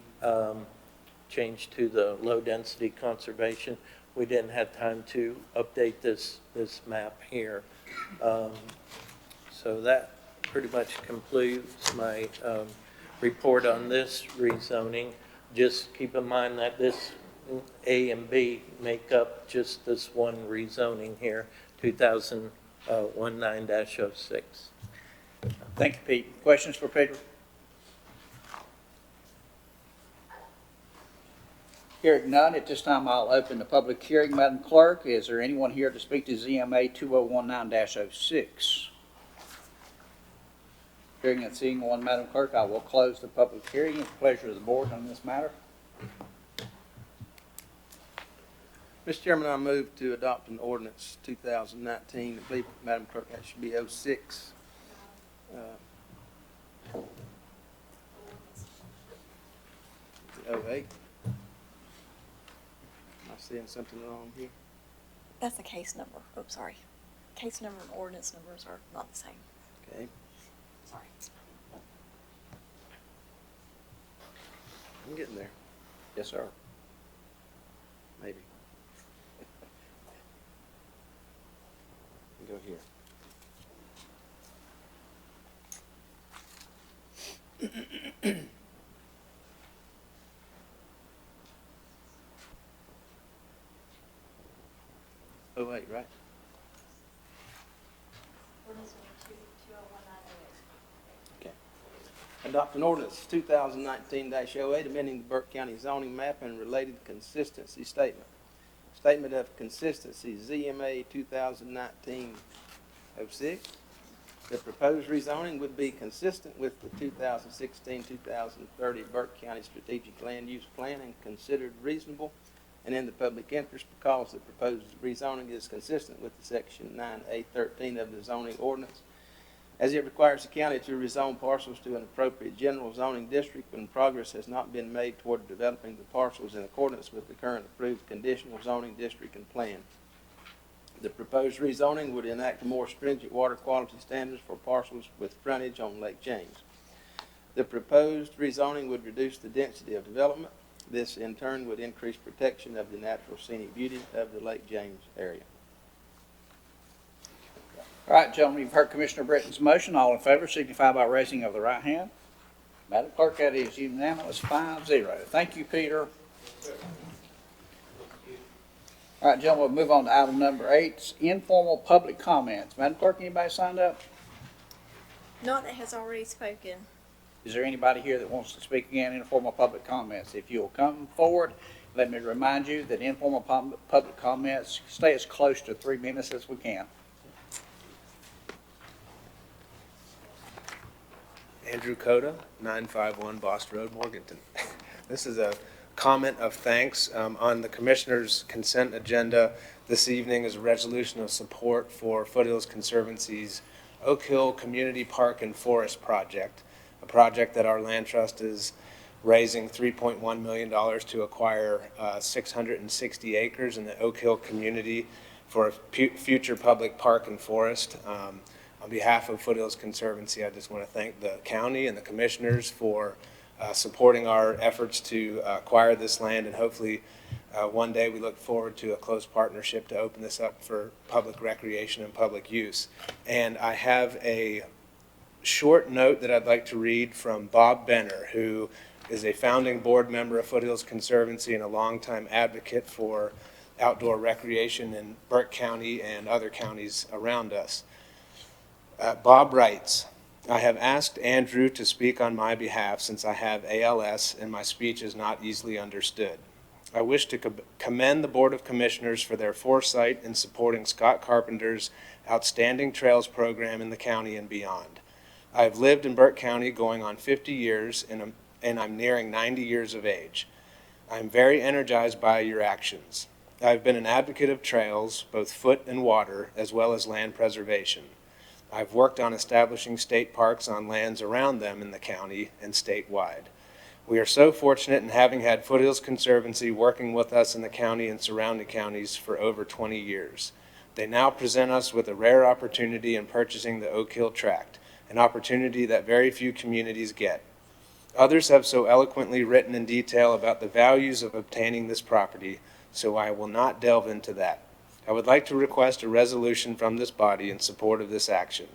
Speaker 3: changed to the low-density conservation. We didn't have time to update this map here. So that pretty much concludes my report on this rezoning. just keep in mind that this A and B make up just this one rezoning here, 2019-06.
Speaker 2: Thank you, Pete. Questions for Peter? Hearing none, at this time I'll open the public hearing. Madam Clerk, is there anyone here to speak to ZMA 2019-06? Hearing and seeing one, Madam Clerk, I will close the public hearing. It's the pleasure of the board on this matter.
Speaker 12: Mr. Chairman, I move to adopt an ordinance 2019, I believe, Madam Clerk, that should be 06. 08. Am I seeing something wrong here?
Speaker 13: That's a case number. Oh, sorry. Case number and ordinance numbers are not the same.
Speaker 12: Okay.
Speaker 13: Sorry.
Speaker 12: I'm getting there.
Speaker 2: Yes, sir.
Speaker 12: Maybe. Go here. Oh, wait, right? Okay. Adopt an ordinance 2019-08, amending the Burke County zoning map and related consistency statement. Statement of consistency, ZMA 2019-06. The proposed rezoning would be consistent with the 2016-2030 Burke County Strategic Land Use Plan and considered reasonable and in the public interest because the proposed rezoning is consistent with the Section 9A13 of the zoning ordinance, as it requires the county to rezone parcels to an appropriate general zoning district when progress has not been made toward developing the parcels in accordance with the current approved conditional zoning district and plan. The proposed rezoning would enact more stringent water quality standards for parcels with frontage on Lake James. The proposed rezoning would reduce the density of development. This, in turn, would increase protection of the natural scenic beauty of the Lake James area.
Speaker 2: All right, gentlemen, you've heard Commissioner Britton's motion. All in favor signify by raising of the right hand. Madam Clerk, that is unanimous, 5-0. Thank you, Peter. All right, gentlemen, we'll move on to item number 8, informal public comments. Madam Clerk, anybody signed up?
Speaker 13: Not that has already spoken.
Speaker 2: Is there anybody here that wants to speak again in informal public comments? If you'll come forward, let me remind you that informal public comments stay as close to 3 minutes as we can.
Speaker 7: Andrew Coda, 951 Boston Road, Morganton. This is a comment of thanks on the Commissioner's consent agenda. This evening is a resolution of support for Foothills Conservancy's Oak Hill Community Park and Forest project, a project that our land trust is raising $3.1 million to acquire 660 acres in the Oak Hill community for a future public park and forest. On behalf of Foothills Conservancy, I just want to thank the county and the commissioners for supporting our efforts to acquire this land, and hopefully one day we look forward to a close partnership to open this up for public recreation and public use. And I have a short note that I'd like to read from Bob Benner, who is a founding board member of Foothills Conservancy and a longtime advocate for outdoor recreation in Burke County and other counties around us. Bob writes, I have asked Andrew to speak on my behalf since I have ALS and my speech is not easily understood. I wish to commend the Board of Commissioners for their foresight in supporting Scott Carpenter's outstanding trails program in the county and beyond. I have lived in Burke County going on 50 years and I'm nearing 90 years of age. I am very energized by your actions. I have been an advocate of trails, both foot and water, as well as land preservation. I've worked on establishing state parks on lands around them in the county and statewide. We are so fortunate in having had Foothills Conservancy working with us in the county and surrounding counties for over 20 years. They now present us with a rare opportunity in purchasing the Oak Hill Tract, an opportunity that very few communities get. Others have so eloquently written in detail about the values of obtaining this property, so I will not delve into that. I would like to request a resolution from this body in support of this action.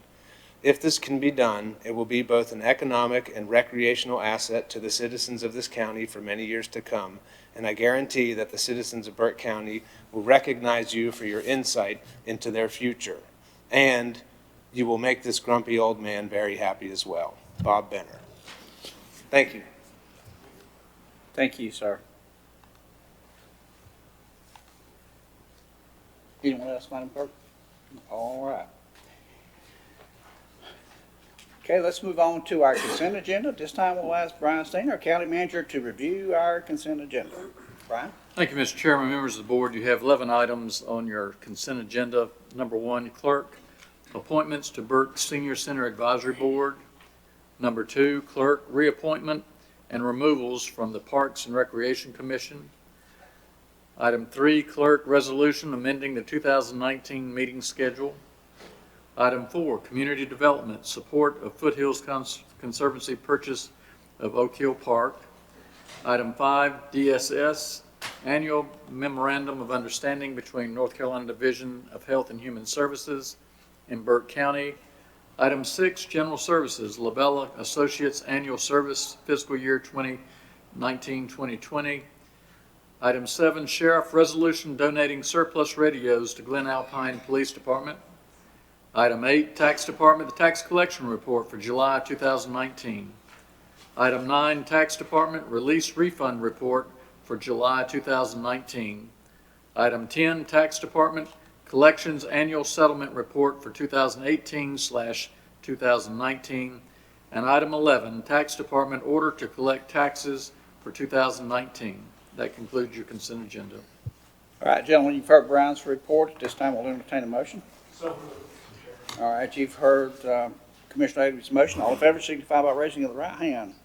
Speaker 7: If this can be done, it will be both an economic and recreational asset to the citizens of this county for many years to come, and I guarantee that the citizens of Burke County will recognize you for your insight into their future. And you will make this grumpy old man very happy as well. Bob Benner. Thank you.
Speaker 2: Thank you, sir. Anyone else, Madam Clerk? All right. Okay, let's move on to our consent agenda. This time we'll ask Brian Steen, our county manager, to review our consent agenda. Brian?
Speaker 14: Thank you, Mr. Chairman. Members of the board, you have 11 items on your consent agenda. Number 1, clerk, appointments to Burke Senior Center Advisory Board. Number 2, clerk, reappointment and removals from the Parks and Recreation Commission. Item 3, clerk, resolution amending the 2019 meeting schedule. Item 4, community development, support of Foothills Conservancy purchase of Oak Hill Park. Item 5, DSS, annual memorandum of understanding between North Carolina Division of Health and Human Services in Burke County. Item 6, general services, Labella Associates annual service fiscal year 2019-2020. Item 7, sheriff resolution donating surplus radios to Glen Alpine Police Department. Item 8, Tax Department, the tax collection report for July 2019. Item 9, Tax Department release refund report for July 2019. Item 10, Tax Department collections annual settlement report for 2018/2019. And item 11, Tax Department order to collect taxes for 2019. That concludes your consent agenda.
Speaker 2: All right, gentlemen, you've heard Brian's report. At this time, we'll entertain a motion. All right, you've heard Commissioner Davis' motion. All in favor signify by raising of the right hand.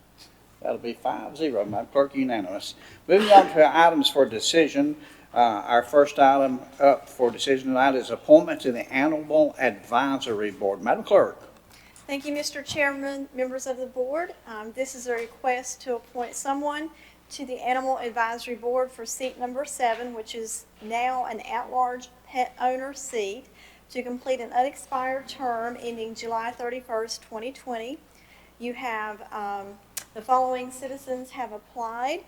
Speaker 2: That'll be 5-0. Madam Clerk, unanimous. Moving on to items for decision. Our first item up for decision tonight is appointment to the Animal Advisory Board. Madam Clerk.
Speaker 13: Thank you, Mr. Chairman, members of the board. This is a request to appoint someone to the Animal Advisory Board for seat number 7, which is now an at-large pet owner seat, to complete an unexpired term ending July 31st, 2020. You have the following citizens have applied: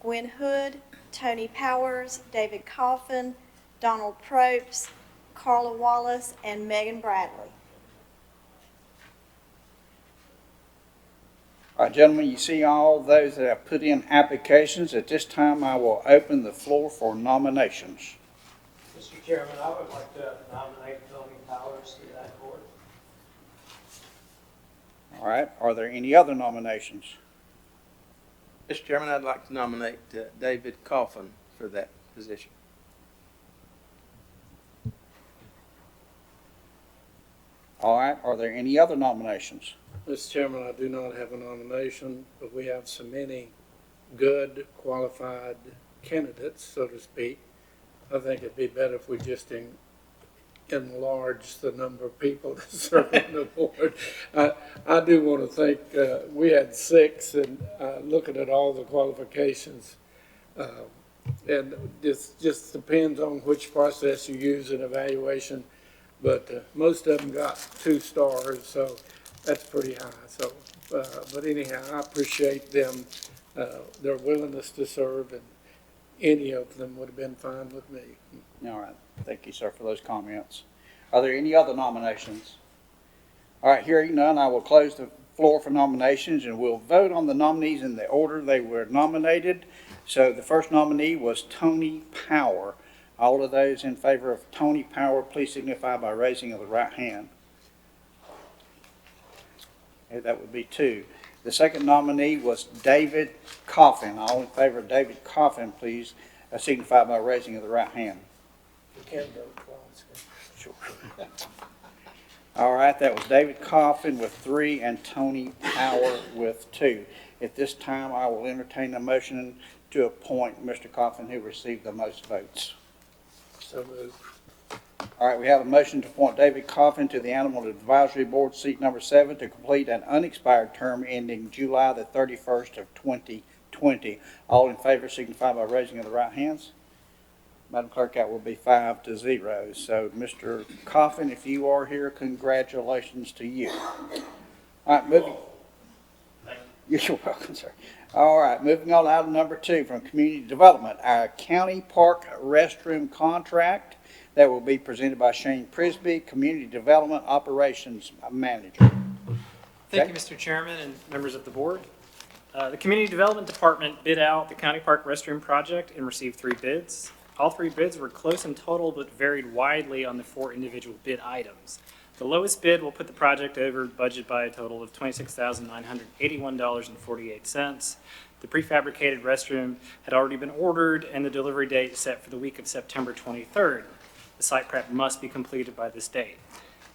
Speaker 13: Gwen Hood, Tony Powers, David Coffin, Donald Propes, Carla Wallace, and Megan Bradley.
Speaker 2: All right, gentlemen, you see all those that have put in applications. At this time, I will open the floor for nominations.
Speaker 1: Mr. Chairman, I would like to nominate Tony Powers to that board.
Speaker 2: All right, are there any other nominations?
Speaker 12: Mr. Chairman, I'd like to nominate David Coffin for that position.
Speaker 2: All right, are there any other nominations?
Speaker 4: Mr. Chairman, I do not have a nomination, but we have so many good, qualified candidates, so to speak. I think it'd be better if we just enlarge the number of people that serve on the board. I do want to thank, we had 6, and looking at all the qualifications, and this just depends on which process you use in evaluation, but most of them got 2 stars, so that's pretty high. So, but anyhow, I appreciate them, their willingness to serve, and any of them would have been fine with me.
Speaker 2: All right, thank you, sir, for those comments. Are there any other nominations? All right, hearing none, I will close the floor for nominations, and we'll vote on the nominees in the order they were nominated. So the first nominee was Tony Power. All of those in favor of Tony Power, please signify by raising of the right hand. Okay, that would be 2. The second nominee was David Coffin. All in favor of David Coffin, please signify by raising of the right hand.
Speaker 1: You can vote twice.
Speaker 2: Sure. All right, that was David Coffin with 3 and Tony Power with 2. At this time, I will entertain a motion to appoint Mr. Coffin, who received the most votes.
Speaker 4: So moved.
Speaker 2: All right, we have a motion to appoint David Coffin to the Animal Advisory Board, seat number 7, to complete an unexpired term ending July the 31st of 2020. All in favor signify by raising of the right hands. Madam Clerk, that will be 5-0. So, Mr. Coffin, if you are here, congratulations to you. All right, moving. You're welcome, sir. All right, moving on to item number 2 from Community Development, our county park restroom contract that will be presented by Shane Prisby, Community Development Operations Manager.
Speaker 15: Thank you, Mr. Chairman and members of the board. The Community Development Department bid out the County Park Restroom Project and received 3 bids. All 3 bids were close in total but varied widely on the 4 individual bid items. The lowest bid will put the project over budget by a total of $26,981.48. The prefabricated restroom had already been ordered and the delivery date set for the week of September 23rd. The site prep must be completed by this date.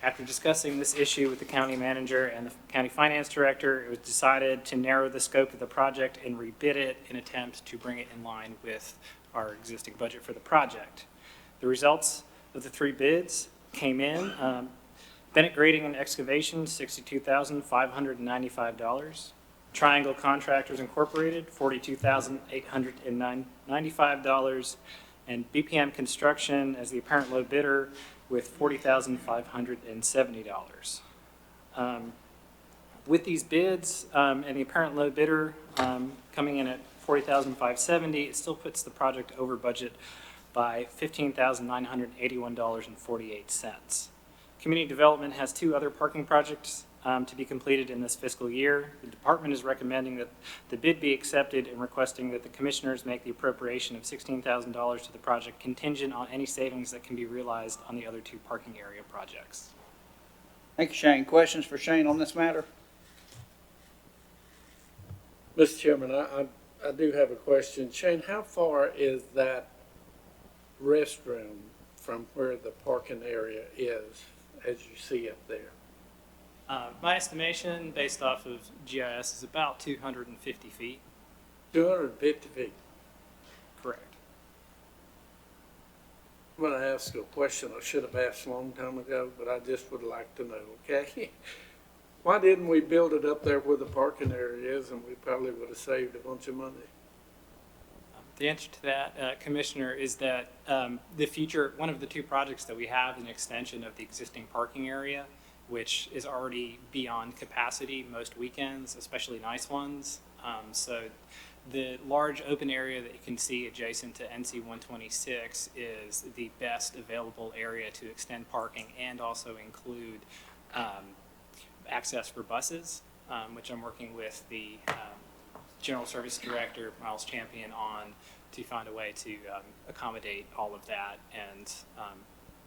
Speaker 15: After discussing this issue with the county manager and the county finance director, it was decided to narrow the scope of the project and rebid it in attempt to bring it in line with our existing budget for the project. The results of the 3 bids came in. Bennett Grading and Excavation, $62,595. Triangle Contractors Incorporated, $42,895. And BPM Construction as the apparent low bidder with $40,570. With these bids and the apparent low bidder coming in at $40,570, it still puts the project over budget by $15,981.48. Community Development has 2 other parking projects to be completed in this fiscal year. The department is recommending that the bid be accepted and requesting that the commissioners make the appropriation of $16,000 to the project contingent on any savings that can be realized on the other 2 parking area projects.
Speaker 2: Thank you, Shane. Questions for Shane on this matter?
Speaker 4: Mr. Chairman, I do have a question. Shane, how far is that restroom from where the parking area is, as you see it there?
Speaker 15: My estimation, based off of GIS, is about 250 feet.
Speaker 4: 250 feet.
Speaker 15: Correct.
Speaker 4: I'm going to ask a question I should have asked a long time ago, but I just would like to know, okay? Why didn't we build it up there where the parking area is, and we probably would have saved a bunch of money?
Speaker 15: The answer to that, Commissioner, is that one of the 2 projects that we have is an extension of the existing parking area, which is already beyond capacity most weekends, especially nice ones. So the large open area that you can see adjacent to NC 126 is the best available area to extend parking and also include access for buses, which I'm working with the General Service Director, Miles Champion, on to find a way to accommodate all of that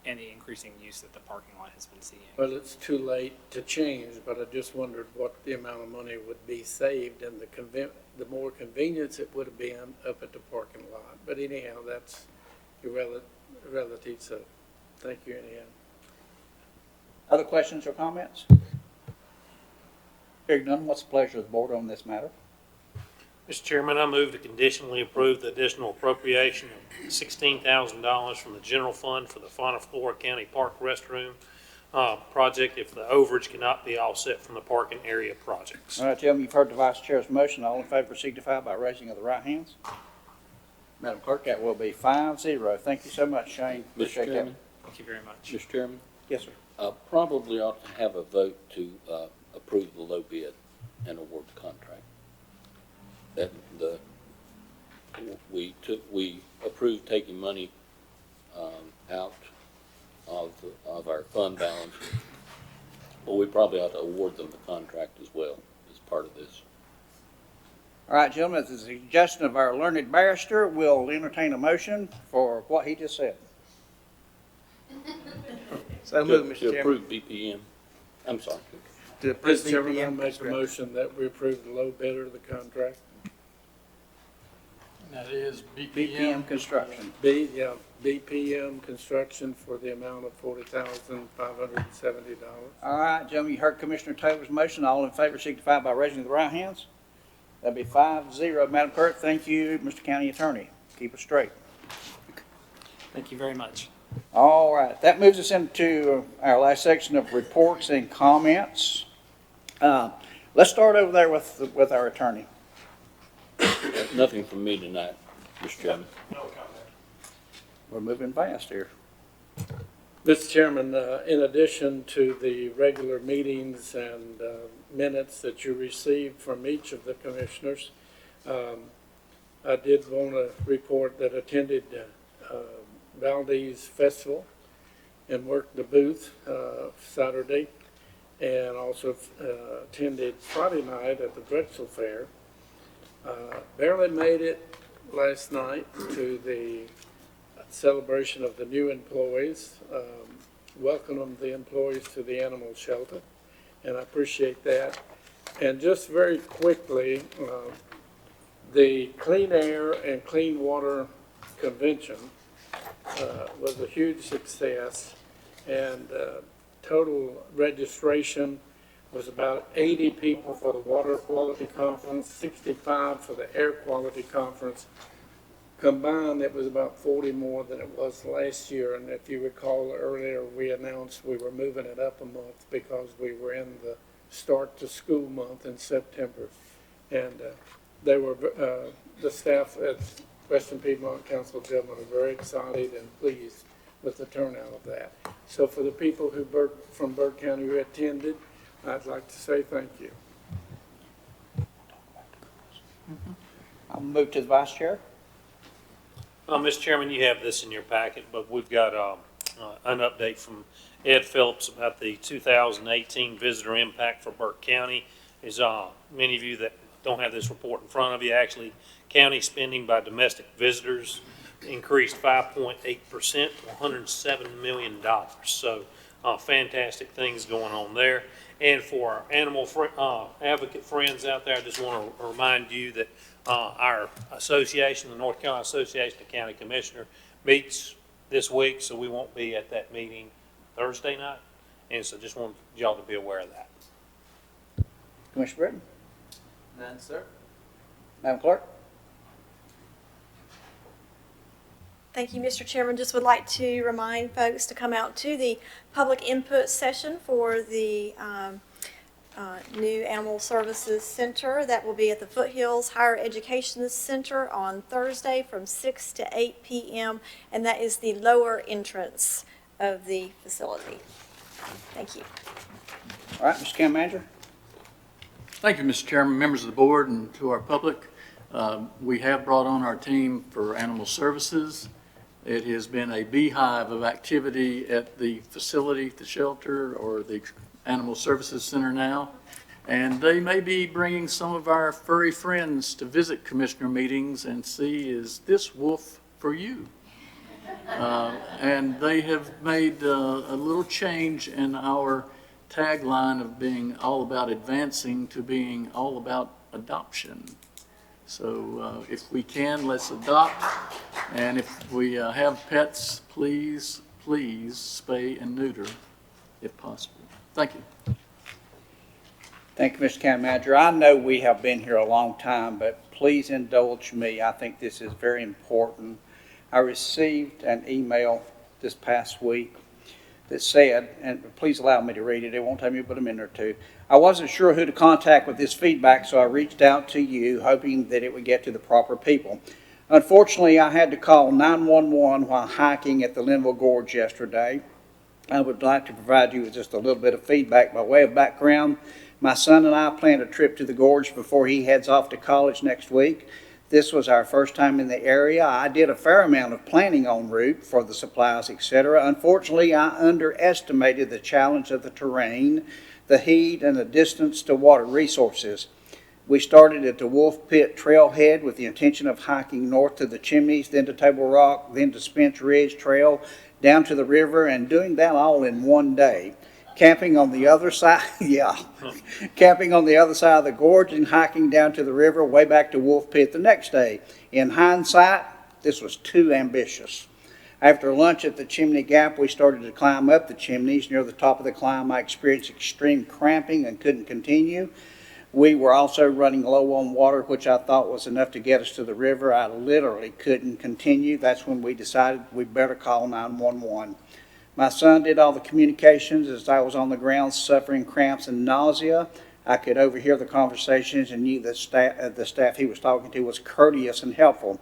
Speaker 15: and the increasing use that the parking lot has been seeing.
Speaker 4: Well, it's too late to change, but I just wondered what the amount of money would be saved and the more convenience it would have been up at the parking lot. But anyhow, that's relative, so thank you anyhow.
Speaker 2: Other questions or comments? Hearing none, what's the pleasure of the board on this matter?
Speaker 11: Mr. Chairman, I move to conditionally approve the additional appropriation of $16,000 from the general fund for the Fonta County Park Restroom project if the overage cannot be offset from the parking area projects.
Speaker 2: All right, gentlemen, you've heard the vice chair's motion. All in favor signify by raising of the right hands. Madam Clerk, that will be 5-0. Thank you so much, Shane. Appreciate that.
Speaker 14: Chairman?
Speaker 15: Thank you very much.
Speaker 14: Mr. Chairman?
Speaker 2: Yes, sir.
Speaker 14: Probably ought to have a vote to approve the low bid and award the contract. That we approved taking money out of our fund balance, but we probably ought to award them the contract as well as part of this.
Speaker 2: All right, gentlemen, at the suggestion of our learned barrister, we'll entertain a motion for what he just said.
Speaker 12: So move, Mr.
Speaker 14: To
Speaker 12: Chairman.
Speaker 14: approve BPM. I'm sorry.
Speaker 12: To approve
Speaker 4: Mr. Chairman, I
Speaker 12: BPM
Speaker 4: make a
Speaker 12: construction.
Speaker 4: motion that we approve the low bidder of the contract.
Speaker 14: That is
Speaker 2: BPM Construction.
Speaker 4: BPM Construction for the amount of $40,570.
Speaker 2: All right, gentlemen, you heard Commissioner Taylor's motion. All in favor signify by raising the right hands. That'd be 5-0. Madam Clerk, thank you, Mr. County Attorney. Keep us straight.
Speaker 15: Thank you very much.
Speaker 2: All right, that moves us into our last section of reports and comments. Let's start over there with our attorney.
Speaker 14: Nothing from me tonight, Mr. Chairman.
Speaker 2: We're moving fast here.
Speaker 4: Mr. Chairman, in addition to the regular meetings and minutes that you received from each of the commissioners, I did want to report that attended Valdez Festival and worked the booth Saturday, and also attended Friday night at the Drexel Fair. Barely made it last night to the celebration of the new employees, welcoming the employees to the animal shelter, and I appreciate that. And just very quickly, the Clean Air and Clean Water Convention was a huge success, and total registration was about 80 people for the Water Quality Conference, 65 for the Air Quality Conference. Combined, it was about 40 more than it was last year, and if you recall earlier, we announced we were moving it up a month because we were in the start to school month in September. And they were, the staff at Western Piedmont Council of Government are very excited and pleased with the turnout of that. So for the people who from Burke County who attended, I'd like to say thank you.
Speaker 2: I'll move to the vice chair.
Speaker 11: Mr. Chairman, you have this in your packet, but we've got an update from Ed Phillips about the 2018 visitor impact for Burke County. As many of you that don't have this report in front of you, actually, county spending by domestic visitors increased 5.8% to $107 million. So fantastic things going on there. And for our animal advocate friends out there, I just want to remind you that our association, the North Carolina Association of County Commissioners, meets this week, so we won't be at that meeting Thursday night. And so just want y'all to be aware of that.
Speaker 2: Commissioner Britton?
Speaker 12: None, sir.
Speaker 2: Madam Clerk?
Speaker 13: Thank you, Mr. Chairman. Just would like to remind folks to come out to the public input session for the new Animal Services Center. That will be at the Foothills Higher Education Center on Thursday from 6 to 8 p.m. And that is the lower entrance of the facility. Thank you.
Speaker 2: All right, Mr. County Manager.
Speaker 14: Thank you, Mr. Chairman, members of the board, and to our public. We have brought on our team for animal services. It has been a beehive of activity at the facility, the shelter, or the Animal Services Center now. And they may be bringing some of our furry friends to visit commissioner meetings and see, is this wolf for you? And they have made a little change in our tagline of being all about advancing to being all about adoption. So if we can, let's adopt. And if we have pets, please spay and neuter if possible. Thank you.
Speaker 2: Thank you, Mr. County Manager. I know we have been here a long time, but please indulge me. I think this is very important. I received an email this past week that said, and please allow me to read it, it won't take me but a minute or two. I wasn't sure who to contact with this feedback, so I reached out to you, hoping that it would get to the proper people. Unfortunately, I had to call 911 while hiking at the Linville Gorge yesterday. I would like to provide you with just a little bit of feedback by way of background. My son and I planned a trip to the gorge before he heads off to college next week. This was our first time in the area. I did a fair amount of planning en route for the supplies, etc. Unfortunately, I underestimated the challenge of the terrain, the heat, and the distance to water resources. We started at the Wolf Pit Trailhead with the intention of hiking north to the Chimneys, then to Table Rock, then to Spence Ridge Trail, down to the river, and doing that all in one day. Camping on the other side, camping on the other side of the gorge and hiking down to the river way back to Wolf Pit the next day. In hindsight, this was too ambitious. After lunch at the Chimney Gap, we started to climb up the chimneys. Near the top of the climb, I experienced extreme cramping and couldn't continue. We were also running low on water, which I thought was enough to get us to the river. I literally couldn't continue. That's when we decided we better call 911. My son did all the communications as I was on the ground suffering cramps and nausea. I could overhear the conversations and knew the staff he was talking to was courteous and helpful.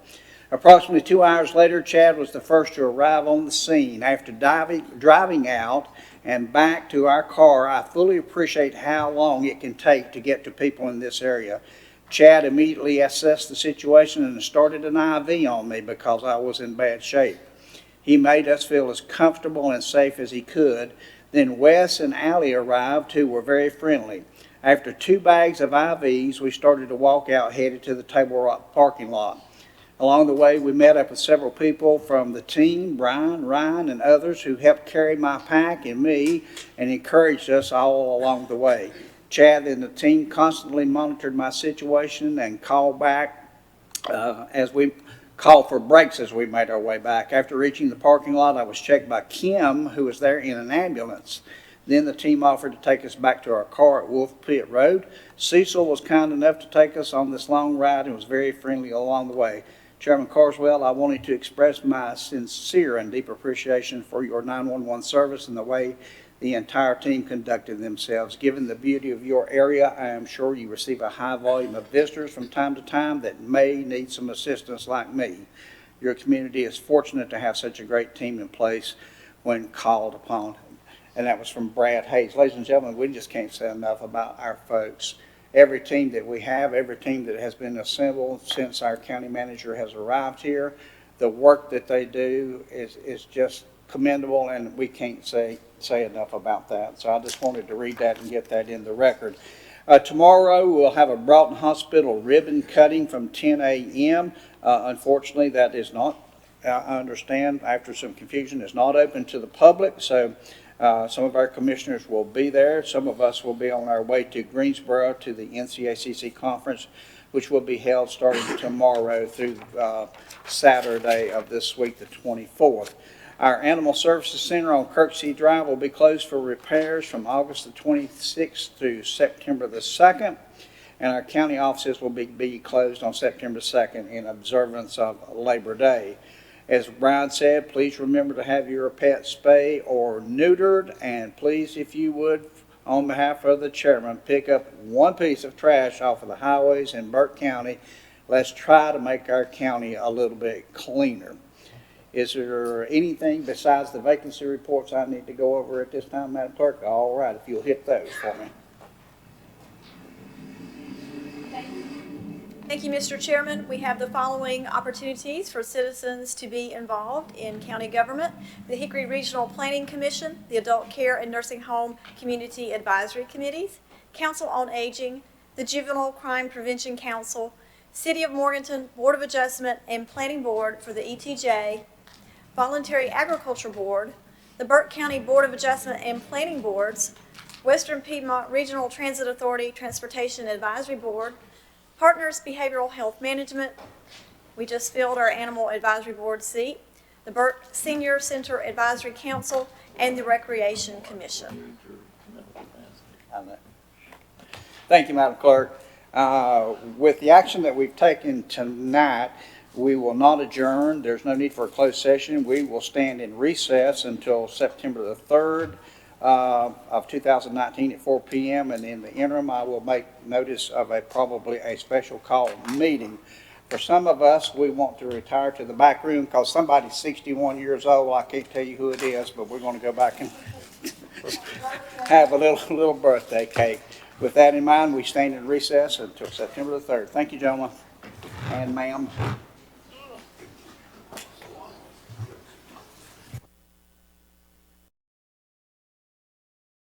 Speaker 2: Approximately 2 hours later, Chad was the first to arrive on the scene. After driving out and back to our car, I fully appreciate how long it can take to get to people in this area. Chad immediately assessed the situation and started an IV on me because I was in bad shape. He made us feel as comfortable and safe as he could. Then Wes and Allie arrived, who were very friendly. After 2 bags of IVs, we started to walk out, headed to the Table Rock parking lot. Along the way, we met up with several people from the team, Brian, Ryan, and others who helped carry my pack and me and encouraged us all along the way. Chad and the team constantly monitored my situation and called back as we called for breaks as we made our way back. After reaching the parking lot, I was checked by Kim, who was there in an ambulance. Then the team offered to take us back to our car at Wolf Pit Road. Cecil was kind enough to take us on this long ride and was very friendly along the way. Chairman Carswell, I wanted to express my sincere and deep appreciation for your 911 service and the way the entire team conducted themselves. Given the beauty of your area, I am sure you receive a high volume of visitors from time to time that may need some assistance like me. Your community is fortunate to have such a great team in place when called upon. And that was from Brad Hayes. Ladies and gentlemen, we just can't say enough about our folks. Every team that we have, every team that has been assembled since our county manager has arrived here, the work that they do is just commendable, and we can't say enough about that. So I just wanted to read that and get that in the record. Tomorrow we'll have a Broughton Hospital ribbon cutting from 10 a.m. Unfortunately, that is not, I understand, after some confusion, is not open to the public. So some of our commissioners will be there. Some of us will be on our way to Greensboro to the NCACC conference, which will be held starting tomorrow through Saturday of this week, the 24th. Our Animal Services Center on Kirksey Drive will be closed for repairs from August the 26th through September the 2nd. And our county offices will be closed on September 2nd in observance of Labor Day. As Brian said, please remember to have your pet spayed or neutered, and please, if you would, on behalf of the chairman, pick up 1 piece of trash off of the highways in Burke County. Let's try to make our county a little bit cleaner. Is there anything besides the vacancy reports I need to go over at this time, Madam Clerk? All right, if you'll hit those for me.
Speaker 13: Thank you, Mr. Chairman. We have the following opportunities for citizens to be involved in county government: the Hickory Regional Planning Commission, the Adult Care and Nursing Home Community Advisory Committees, Council on Aging, the Juvenile Crime Prevention Council, City of Morganton Board of Adjustment and Planning Board for the ETJ, Voluntary Agriculture Board, the Burke County Board of Adjustment and Planning Boards, Western Piedmont Regional Transit Authority Transportation Advisory Board, Partners Behavioral Health Management. We just filled our Animal Advisory Board seat, the Burke Senior Center Advisory Council, and the Recreation Commission.
Speaker 2: Thank you, Madam Clerk. With the action that we've taken tonight, we will not adjourn. There's no need for a closed session. We will stand in recess until September the 3rd. Of 2019 at 4 p.m. and in the interim I will make notice of probably a special call meeting. For some of us, we want to retire to the back room because somebody's 61 years old. I can't tell you who it is, but we're going to go back and have a little birthday cake. With that in mind, we stand in recess until September the 3rd. Thank you, gentlemen and ma'am.